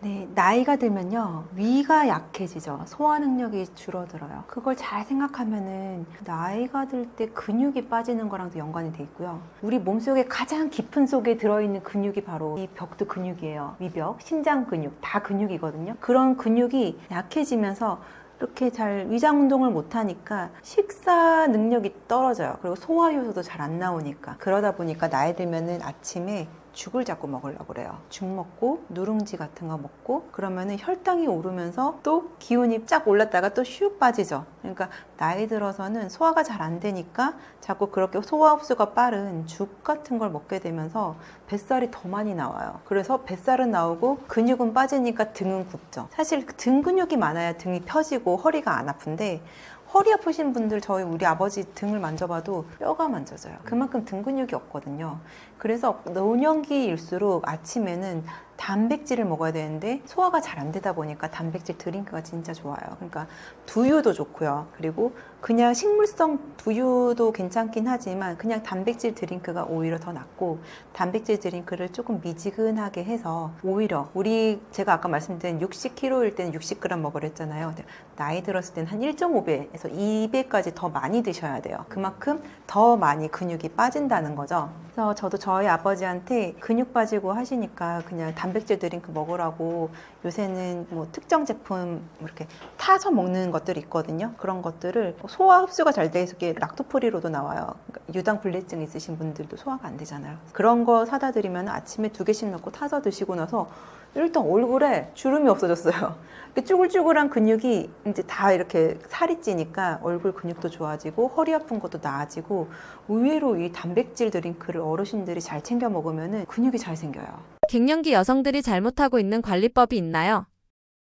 네, 나이가 들면요 위가 약해지죠. 소화 능력이 줄어들어요. 그걸 잘 생각하면은 나이가 들 때 근육이 빠지는 거랑도 연관이 돼 있고요. 우리 몸속에 가장 깊은 속에 들어있는 근육이 바로 이 벽도 근육이에요. 위벽, 심장 근육 다 근육이거든요. 그런 근육이 약해지면서 이렇게 잘 위장 운동을 못하니까 식사 능력이 떨어져요. 그리고 소화 효소도 잘 안 나오니까. 그러다 보니까 나이 들면은 아침에 죽을 자꾸 먹으려고 그래요. 죽 먹고 누룽지 같은 거 먹고 그러면은 혈당이 오르면서 또 기운이 쫙 올랐다가 또 슉 빠지죠. 그러니까 나이 들어서는 소화가 잘 안 되니까 자꾸 그렇게 소화 흡수가 빠른 죽 같은 걸 먹게 되면서 뱃살이 더 많이 나와요. 그래서 뱃살은 나오고 근육은 빠지니까 등은 굽죠. 사실 등 근육이 많아야 등이 펴지고 허리가 안 아픈데 허리 아프신 분들 우리 아버지 등을 만져봐도 뼈가 만져져요. 그만큼 등 근육이 없거든요. 그래서 노년기일수록 아침에는 단백질을 먹어야 되는데 소화가 잘 안 되다 보니까 단백질 드링크가 진짜 좋아요. 그러니까 두유도 좋고요. 그리고 그냥 식물성 두유도 괜찮긴 하지만 그냥 단백질 드링크가 오히려 더 낫고 단백질 드링크를 조금 미지근하게 해서 오히려 제가 아까 말씀드린 60kg일 때는 60g 먹으랬잖아요. 근데 나이 들었을 때는 한 1.5배에서 2배까지 더 많이 드셔야 돼요. 그만큼 더 많이 근육이 빠진다는 거죠. 그래서 저도 저희 아버지한테 근육 빠지고 하시니까 그냥 단백질 드링크 먹으라고 요새는 뭐 특정 제품 이렇게 타서 먹는 것들이 있거든요. 그런 것들을 소화 흡수가 잘 돼서 락토프리로도 나와요. 그러니까 유당불내증 있으신 분들도 소화가 안 되잖아요. 그런 거 사다 드리면 아침에 2개씩 넣고 타서 드시고 나서 일단 얼굴에 주름이 없어졌어요. 쭈글쭈글한 근육이 이제 다 이렇게 살이 찌니까 얼굴 근육도 좋아지고 허리 아픈 것도 나아지고 의외로 이 단백질 드링크를 어르신들이 잘 챙겨 먹으면 근육이 잘 생겨요. 갱년기 여성들이 잘못하고 있는 관리법이 있나요?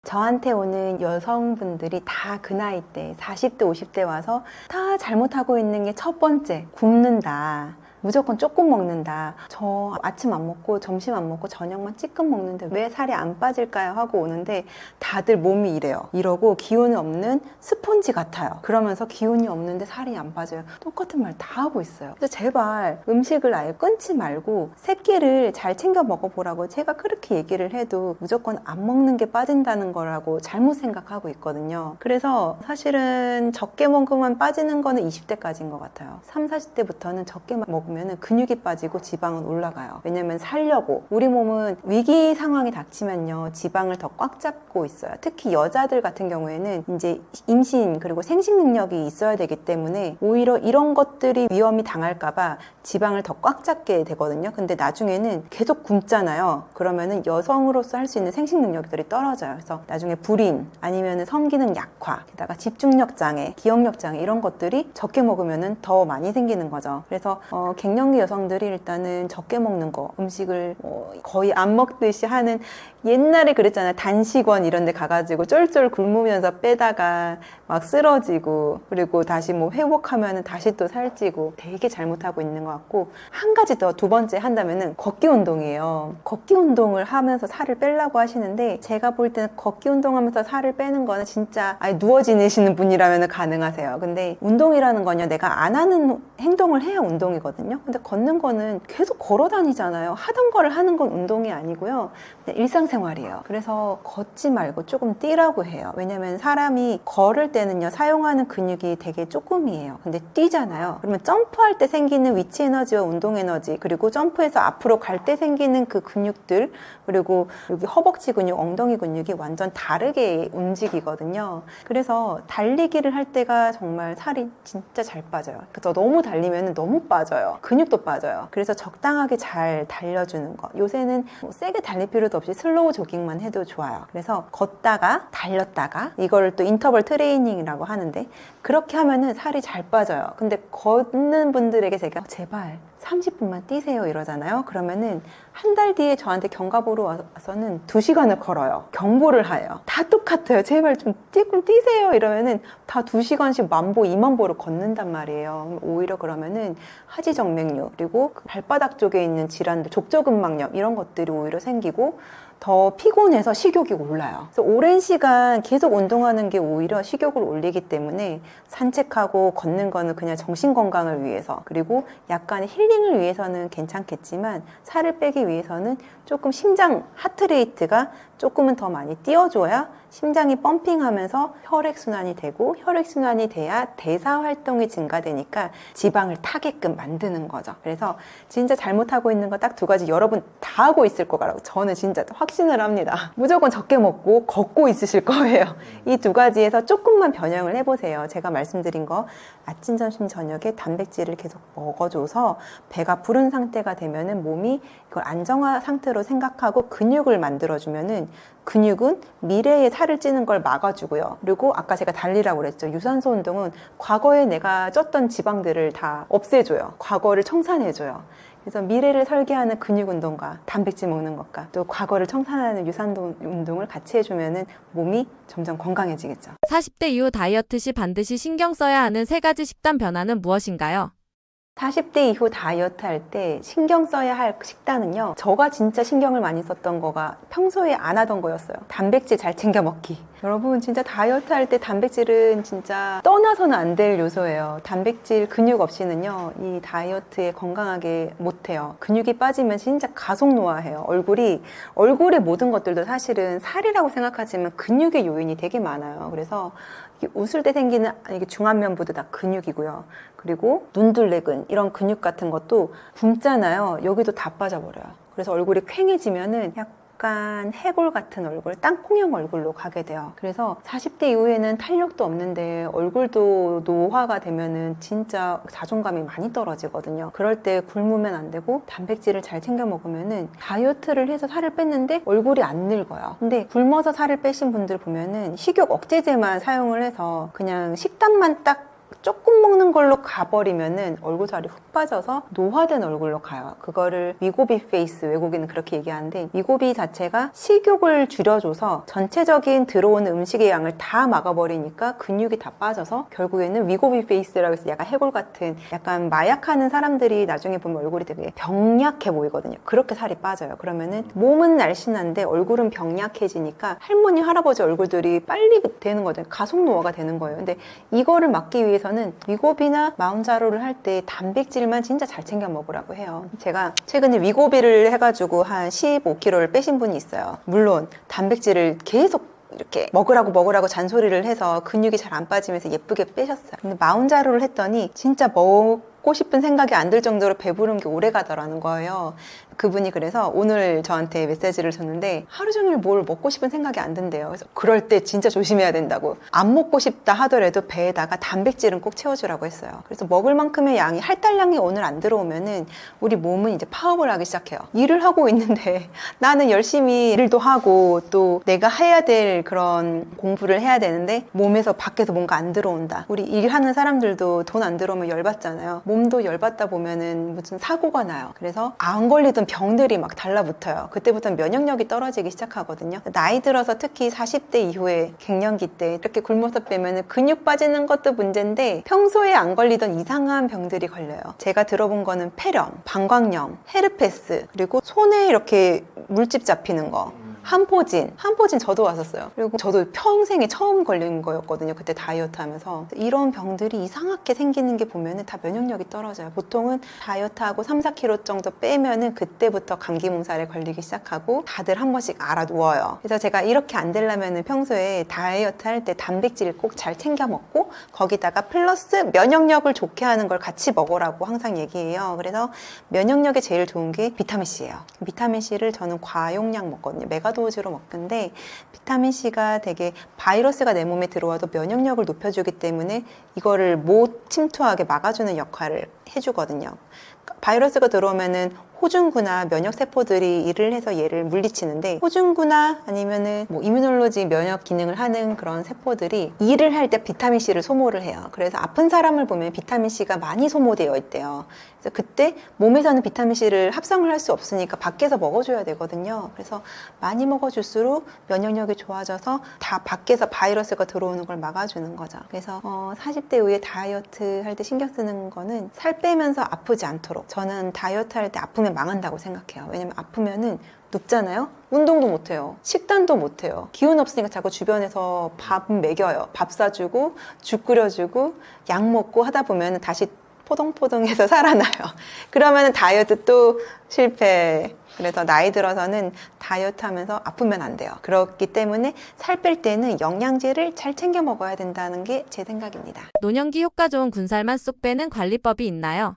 저한테 오는 여성분들이 다 그 나이 때 40대 50대 와서 다 잘못하고 있는 게 첫 번째 굶는다. 무조건 조금 먹는다. 저 아침 안 먹고 점심 안 먹고 저녁만 찌끔 먹는데 왜 살이 안 빠질까요? 하고 오는데 다들 몸이 이래요. 이러고 기운이 없는 스폰지 같아요. 그러면서 기운이 없는데 살이 안 빠져요. 똑같은 말 다 하고 있어요. 그래서 제발 음식을 아예 끊지 말고 새끼를 잘 챙겨 먹어보라고 제가 그렇게 얘기를 해도 무조건 안 먹는 게 빠진다는 거라고 잘못 생각하고 있거든요. 그래서 사실은 적게 먹으면 빠지는 거는 20대까지인 것 같아요. 30, 40대부터는 적게 먹으면 근육이 빠지고 지방은 올라가요. 왜냐면 살려고. 우리 몸은 위기 상황이 닥치면요 지방을 더 꽉 잡고 있어요. 특히 여자들 같은 경우에는 이제 임신 그리고 생식 능력이 있어야 되기 때문에 오히려 이런 것들이 위험이 당할까봐 지방을 더 꽉 잡게 되거든요. 근데 나중에는 계속 굶잖아요. 그러면은 여성으로서 할 수 있는 생식 능력들이 떨어져요. 그래서 나중에 불임 아니면은 성기능 약화, 게다가 집중력 장애, 기억력 장애 이런 것들이 적게 먹으면은 더 많이 생기는 거죠. 그래서 갱년기 여성들이 일단은 적게 먹는 거, 음식을 거의 안 먹듯이 하는, 옛날에 그랬잖아요. 단식원 이런 데 가가지고 쫄쫄 굶으면서 빼다가 막 쓰러지고, 그리고 다시 뭐 회복하면은 다시 또 살찌고, 되게 잘못하고 있는 것 같고, 한 가지 더 두 번째 한다면은 걷기 운동이에요. 걷기 운동을 하면서 살을 빼려고 하시는데, 제가 볼 때는 걷기 운동하면서 살을 빼는 거는 진짜 아예 누워 지내시는 분이라면 가능하세요. 근데 운동이라는 건요, 내가 안 하는 행동을 해야 운동이거든요. 근데 걷는 거는 계속 걸어 다니잖아요. 하던 거를 하는 건 운동이 아니고요, 그냥 일상생활이에요. 그래서 걷지 말고 조금 뛰라고 해요. 왜냐면 사람이 걸을 때는요, 사용하는 근육이 되게 조금이에요. 근데 뛰잖아요. 그러면 점프할 때 생기는 위치 에너지와 운동 에너지, 그리고 점프해서 앞으로 갈 때 생기는 그 근육들, 그리고 여기 허벅지 근육, 엉덩이 근육이 완전 다르게 움직이거든요. 그래서 달리기를 할 때가 정말 살이 진짜 잘 빠져요. 그래서 너무 달리면 너무 빠져요. 근육도 빠져요. 그래서 적당하게 잘 달려주는 거. 요새는 뭐 세게 달릴 필요도 없이 슬로우 조깅만 해도 좋아요. 그래서 걷다가 달렸다가, 이거를 또 인터벌 트레이닝이라고 하는데, 그렇게 하면은 살이 잘 빠져요. 근데 걷는 분들에게 제가 제발 30분만 뛰세요 이러잖아요. 그러면은 한 달 뒤에 저한테 경과보러 와서는 2시간을 걸어요. 경보를 해요. 다 똑같아요. 제발 좀 뛰세요 이러면은 다 2시간씩 10,000보, 20,000보를 걷는단 말이에요. 오히려 그러면은 하지정맥류, 그리고 그 발바닥 쪽에 있는 질환들, 족저근막염 이런 것들이 오히려 생기고 더 피곤해서 식욕이 올라요. 그래서 오랜 시간 계속 운동하는 게 오히려 식욕을 올리기 때문에, 산책하고 걷는 거는 그냥 정신 건강을 위해서, 그리고 약간의 힐링을 위해서는 괜찮겠지만, 살을 빼기 위해서는 조금 심장 하트레이트가 조금은 더 많이 뛰어줘야 심장이 펌핑하면서 혈액순환이 되고, 혈액순환이 돼야 대사 활동이 증가되니까 지방을 타게끔 만드는 거죠. 그래서 진짜 잘못하고 있는 거 딱 2가지 여러분 다 하고 있을 거라고 저는 진짜 확신을 합니다. 무조건 적게 먹고 걷고 있으실 거예요. 이 2가지에서 조금만 변형을 해보세요. 제가 말씀드린 거 아침, 점심, 저녁에 단백질을 계속 먹어줘서 배가 부른 상태가 되면은 몸이 이걸 안정화 상태로 생각하고 근육을 만들어주면은, 근육은 미래에 살을 찌는 걸 막아주고요. 그리고 아까 제가 달리라고 그랬죠. 유산소 운동은 과거에 내가 쪘던 지방들을 다 없애줘요. 과거를 청산해줘요. 그래서 미래를 설계하는 근육 운동과 단백질 먹는 것과 또 과거를 청산하는 유산소 운동을 같이 해주면은 몸이 점점 건강해지겠죠. 40대 이후 다이어트 시 반드시 신경 써야 하는 3가지 식단 변화는 무엇인가요? 40대 이후 다이어트 할 때 신경 써야 할 식단은요, 저가 진짜 신경을 많이 썼던 거가 평소에 안 하던 거였어요. 단백질 잘 챙겨 먹기. 여러분 진짜 다이어트 할 때 단백질은 진짜 떠나서는 안 될 요소예요. 단백질, 근육 없이는요, 이 다이어트에 건강하게 못해요. 근육이 빠지면 진짜 가속 노화해요. 얼굴의 모든 것들도 사실은 살이라고 생각하지만 근육의 요인이 되게 많아요. 그래서 웃을 때 생기는 이게 중안면부도 다 근육이고요. 그리고 눈둘레근 이런 근육 같은 것도 굶잖아요. 여기도 다 빠져버려요. 그래서 얼굴이 퀭해지면은 약간 해골 같은 얼굴, 땅콩형 얼굴로 가게 돼요. 그래서 40대 이후에는 탄력도 없는데 얼굴도 노화가 되면은 진짜 자존감이 많이 떨어지거든요. 그럴 때 굶으면 안 되고 단백질을 잘 챙겨 먹으면은 다이어트를 해서 살을 뺐는데 얼굴이 안 늙어요. 근데 굶어서 살을 빼신 분들 보면은 식욕 억제제만 사용을 해서 그냥 식단만 딱 조금 먹는 걸로 가버리면은 얼굴살이 훅 빠져서 노화된 얼굴로 가요. 그거를 위고비 페이스, 외국인은 그렇게 얘기하는데, 위고비 자체가 식욕을 줄여줘서 전체적인 들어오는 음식의 양을 다 막아버리니까 근육이 다 빠져서 결국에는 위고비 페이스라고 해서 약간 해골 같은, 약간 마약하는 사람들이 나중에 보면 얼굴이 되게 병약해 보이거든요. 그렇게 살이 빠져요. 그러면은 몸은 날씬한데 얼굴은 병약해지니까 할머니, 할아버지 얼굴들이 빨리 되는 거죠. 가속 노화가 되는 거예요. 근데 이거를 막기 위해서는 위고비나 마운자로를 할 때 단백질만 진짜 잘 챙겨 먹으라고 해요. 제가 최근에 위고비를 해가지고 한 15kg를 빼신 분이 있어요. 물론 단백질을 계속 이렇게 먹으라고 잔소리를 해서 근육이 잘 안 빠지면서 예쁘게 빼셨어요. 근데 마운자로를 했더니 진짜 먹고 싶은 생각이 안 들 정도로 배부른 게 오래 가더라는 거예요. 그분이 그래서 오늘 저한테 메시지를 줬는데, 하루 종일 뭘 먹고 싶은 생각이 안 든대요. 그래서 그럴 때 진짜 조심해야 된다고. 안 먹고 싶다 하더라도 배에다가 단백질은 꼭 채워주라고 했어요. 그래서 먹을 만큼의 양이, 할당량이 오늘 안 들어오면은 우리 몸은 이제 파업을 하기 시작해요. 일을 하고 있는데 나는 열심히 일도 하고 또 내가 해야 될 그런 공부를 해야 되는데 몸에서 밖에서 뭔가 안 들어온다. 우리 일하는 사람들도 돈 안 들어오면 열받잖아요. 몸도 열받다 보면은 무슨 사고가 나요. 그래서 안 걸리던 병들이 막 달라붙어요. 그때부터는 면역력이 떨어지기 시작하거든요. 나이 들어서 특히 40대 이후에 갱년기 때 이렇게 굶어서 빼면은 근육 빠지는 것도 문제인데 평소에 안 걸리던 이상한 병들이 걸려요. 제가 들어본 거는 폐렴, 방광염, 헤르페스, 그리고 손에 이렇게 물집 잡히는 거, 한포진 저도 왔었어요. 그리고 저도 평생에 처음 걸린 거였거든요. 그때 다이어트 하면서. 이런 병들이 이상하게 생기는 게 보면은 다 면역력이 떨어져요. 보통은 다이어트하고 3, 4kg 정도 빼면은 그때부터 감기 몸살에 걸리기 시작하고 다들 한 번씩 알아 누워요. 그래서 제가 이렇게 안 되려면은 평소에 다이어트 할 때 단백질 꼭 잘 챙겨 먹고 거기다가 플러스 면역력을 좋게 하는 걸 같이 먹으라고 항상 얘기해요. 그래서 면역력에 제일 좋은 게 비타민C예요. 비타민C를 저는 과용량 먹거든요. 메가도즈로 먹는데 비타민C가 되게 바이러스가 내 몸에 들어와도 면역력을 높여주기 때문에 이거를 못 침투하게 막아주는 역할을 해주거든요. 바이러스가 들어오면은 호중구나 면역세포들이 일을 해서 얘를 물리치는데 호중구나 아니면은 뭐 이뮤놀로지 면역 기능을 하는 그런 세포들이 일을 할 때 비타민C를 소모를 해요. 그래서 아픈 사람을 보면 비타민C가 많이 소모되어 있대요. 그래서 그때 몸에서는 비타민C를 합성을 할 수 없으니까 밖에서 먹어줘야 되거든요. 그래서 많이 먹어줄수록 면역력이 좋아져서 다 밖에서 바이러스가 들어오는 걸 막아주는 거죠. 그래서 40대 이후에 다이어트 할 때 신경 쓰는 거는 살 빼면서 아프지 않도록. 저는 다이어트 할 때 아프면 망한다고 생각해요. 왜냐면 아프면은 눕잖아요? 운동도 못해요. 식단도 못해요. 기운 없으니까 자꾸 주변에서 밥 먹여요. 밥 사주고 죽 끓여주고 약 먹고 하다 보면 다시 포동포동해서 살아나요. 그러면 다이어트 또 실패. 그래서 나이 들어서는 다이어트 하면서 아프면 안 돼요. 그렇기 때문에 살 뺄 때는 영양제를 잘 챙겨 먹어야 된다는 게 제 생각입니다. 노년기 효과 좋은 군살만 쏙 빼는 관리법이 있나요?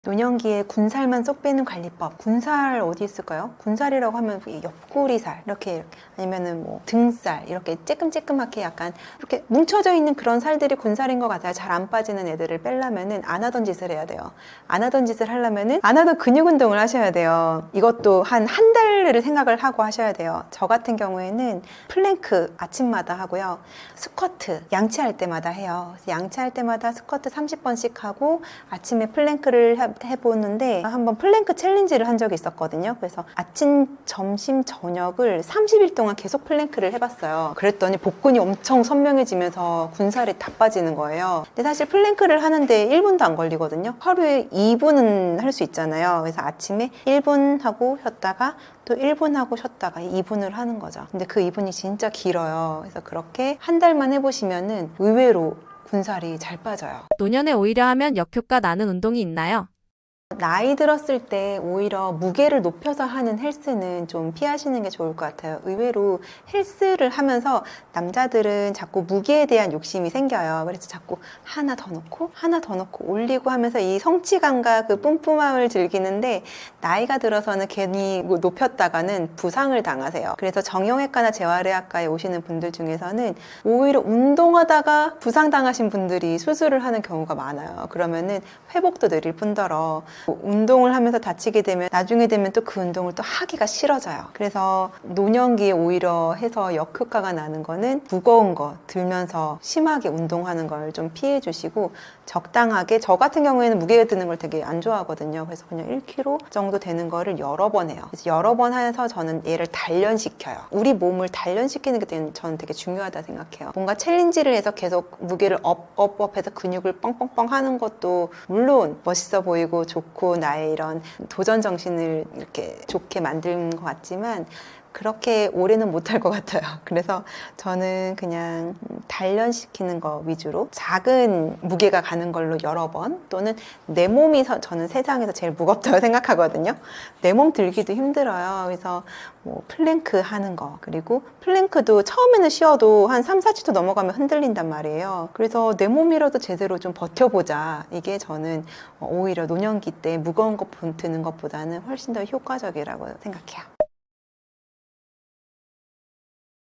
노년기에 군살만 쏙 빼는 관리법. 군살 어디 있을까요? 군살이라고 하면 옆구리살 이렇게 아니면은 뭐 등살 이렇게 쬐끔쬐끔하게 약간 이렇게 뭉쳐져 있는 그런 살들이 군살인 것 같아요. 잘 안 빠지는 애들을 빼려면은 안 하던 짓을 해야 돼요. 안 하던 짓을 하려면은 안 하던 근육 운동을 하셔야 돼요. 이것도 한 달을 생각을 하고 하셔야 돼요. 저 같은 경우에는 플랭크 아침마다 하고요. 스쿼트 양치할 때마다 해요. 그래서 양치할 때마다 스쿼트 30번씩 하고 아침에 플랭크를 해보는데 한번 플랭크 챌린지를 한 적이 있었거든요. 그래서 아침, 점심, 저녁을 30일 동안 계속 플랭크를 해봤어요. 그랬더니 복근이 엄청 선명해지면서 군살이 다 빠지는 거예요. 근데 사실 플랭크를 하는데 1분도 안 걸리거든요. 하루에 2분은 할 수 있잖아요. 그래서 아침에 1분 하고 쉬었다가 또 1분 하고 쉬었다가 2분을 하는 거죠. 근데 그 2분이 진짜 길어요. 그래서 그렇게 한 달만 해보시면은 의외로 군살이 잘 빠져요. 노년에 오히려 하면 역효과 나는 운동이 있나요? 나이 들었을 때 오히려 무게를 높여서 하는 헬스는 좀 피하시는 게 좋을 것 같아요. 의외로 헬스를 하면서 남자들은 자꾸 무게에 대한 욕심이 생겨요. 그래서 자꾸 하나 더 넣고 하나 더 넣고 올리고 하면서 이 성취감과 그 뿜뿜함을 즐기는데 나이가 들어서는 괜히 높였다가는 부상을 당하세요. 그래서 정형외과나 재활의학과에 오시는 분들 중에서는 오히려 운동하다가 부상당하신 분들이 수술을 하는 경우가 많아요. 그러면은 회복도 느릴 뿐더러 운동을 하면서 다치게 되면 나중에 되면 또 그 운동을 또 하기가 싫어져요. 그래서 노년기에 오히려 해서 역효과가 나는 거는 무거운 거 들면서 심하게 운동하는 걸 좀 피해 주시고 적당하게 저 같은 경우에는 무게가 드는 걸 되게 안 좋아하거든요. 그래서 그냥 1kg 정도 되는 거를 여러 번 해요. 그래서 여러 번 해서 저는 얘를 단련시켜요. 우리 몸을 단련시키는 게 저는 되게 중요하다 생각해요. 뭔가 챌린지를 해서 계속 무게를 업해서 근육을 뻥뻥뻥 하는 것도 물론 멋있어 보이고 좋고 나의 이런 도전 정신을 이렇게 좋게 만드는 것 같지만 그렇게 오래는 못할 것 같아요. 그래서 저는 그냥 단련시키는 거 위주로 작은 무게가 가는 걸로 여러 번 또는 내 몸이 저는 세상에서 제일 무겁다고 생각하거든요. 내 몸 들기도 힘들어요. 그래서 뭐 플랭크 하는 거 그리고 플랭크도 처음에는 쉬어도 한 3, 4주도 넘어가면 흔들린단 말이에요. 그래서 내 몸이라도 제대로 좀 버텨보자. 이게 저는 오히려 노년기 때 무거운 거 드는 것보다는 훨씬 더 효과적이라고 생각해요.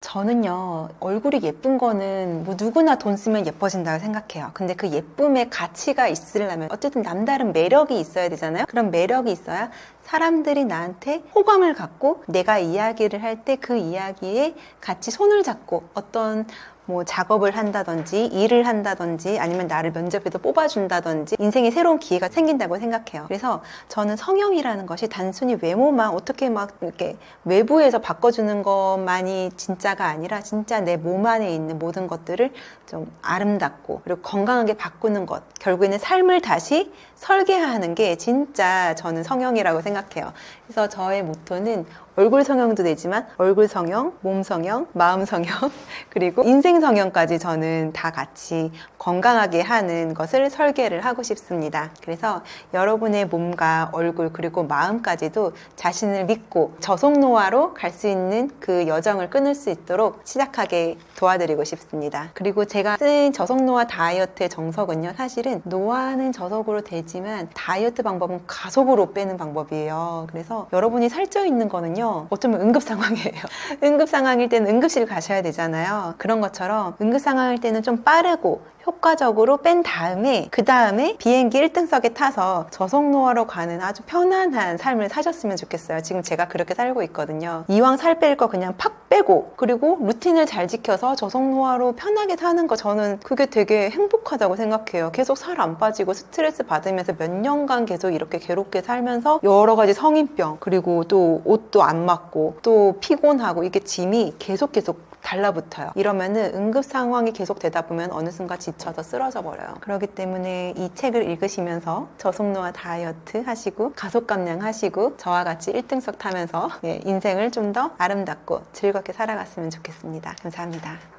저는요, 얼굴이 예쁜 거는 뭐 누구나 돈 쓰면 예뻐진다고 생각해요. 근데 그 예쁨의 가치가 있으려면 어쨌든 남다른 매력이 있어야 되잖아요. 그런 매력이 있어야 사람들이 나한테 호감을 갖고 내가 이야기를 할 때 그 이야기에 같이 손을 잡고 어떤 뭐 작업을 한다든지 일을 한다든지 아니면 나를 면접에도 뽑아준다든지 인생에 새로운 기회가 생긴다고 생각해요. 그래서 저는 성형이라는 것이 단순히 외모만 어떻게 막 이렇게 외부에서 바꿔주는 것만이 진짜가 아니라 진짜 내 몸 안에 있는 모든 것들을 좀 아름답고 그리고 건강하게 바꾸는 것, 결국에는 삶을 다시 설계하는 게 진짜 저는 성형이라고 생각해요. 그래서 저의 모토는 얼굴 성형도 되지만 얼굴 성형, 몸 성형, 마음 성형, 그리고 인생 성형까지 저는 다 같이 건강하게 하는 것을 설계를 하고 싶습니다. 그래서 여러분의 몸과 얼굴 그리고 마음까지도 자신을 믿고 저속노화로 갈 수 있는 그 여정을 끊을 수 있도록 시작하게 도와드리고 싶습니다. 그리고 제가 쓴 저속노화 다이어트의 정석은요, 사실은 노화는 저속으로 되지만 다이어트 방법은 가속으로 빼는 방법이에요. 그래서 여러분이 살쪄 있는 거는요, 어쩌면 응급 상황이에요. 응급 상황일 때는 응급실 가셔야 되잖아요. 그런 것처럼 응급 상황일 때는 좀 빠르고 효과적으로 뺀 다음에 그 다음에 비행기 1등석에 타서 저속노화로 가는 아주 편안한 삶을 사셨으면 좋겠어요. 지금 제가 그렇게 살고 있거든요. 이왕 살 뺄 거 그냥 팍 빼고 그리고 루틴을 잘 지켜서 저속노화로 편하게 사는 거 저는 그게 되게 행복하다고 생각해요. 계속 살 안 빠지고 스트레스 받으면서 몇 년간 계속 이렇게 괴롭게 살면서 여러 가지 성인병 그리고 또 옷도 안 맞고 또 피곤하고 이게 짐이 계속 달라붙어요. 이러면은 응급 상황이 계속 되다 보면 어느 순간 지쳐서 쓰러져 버려요. 그렇기 때문에 이 책을 읽으시면서 저속노화 다이어트 하시고 가속 감량 하시고 저와 같이 1등석 타면서 인생을 좀 더 아름답고 즐겁게 살아갔으면 좋겠습니다. 감사합니다.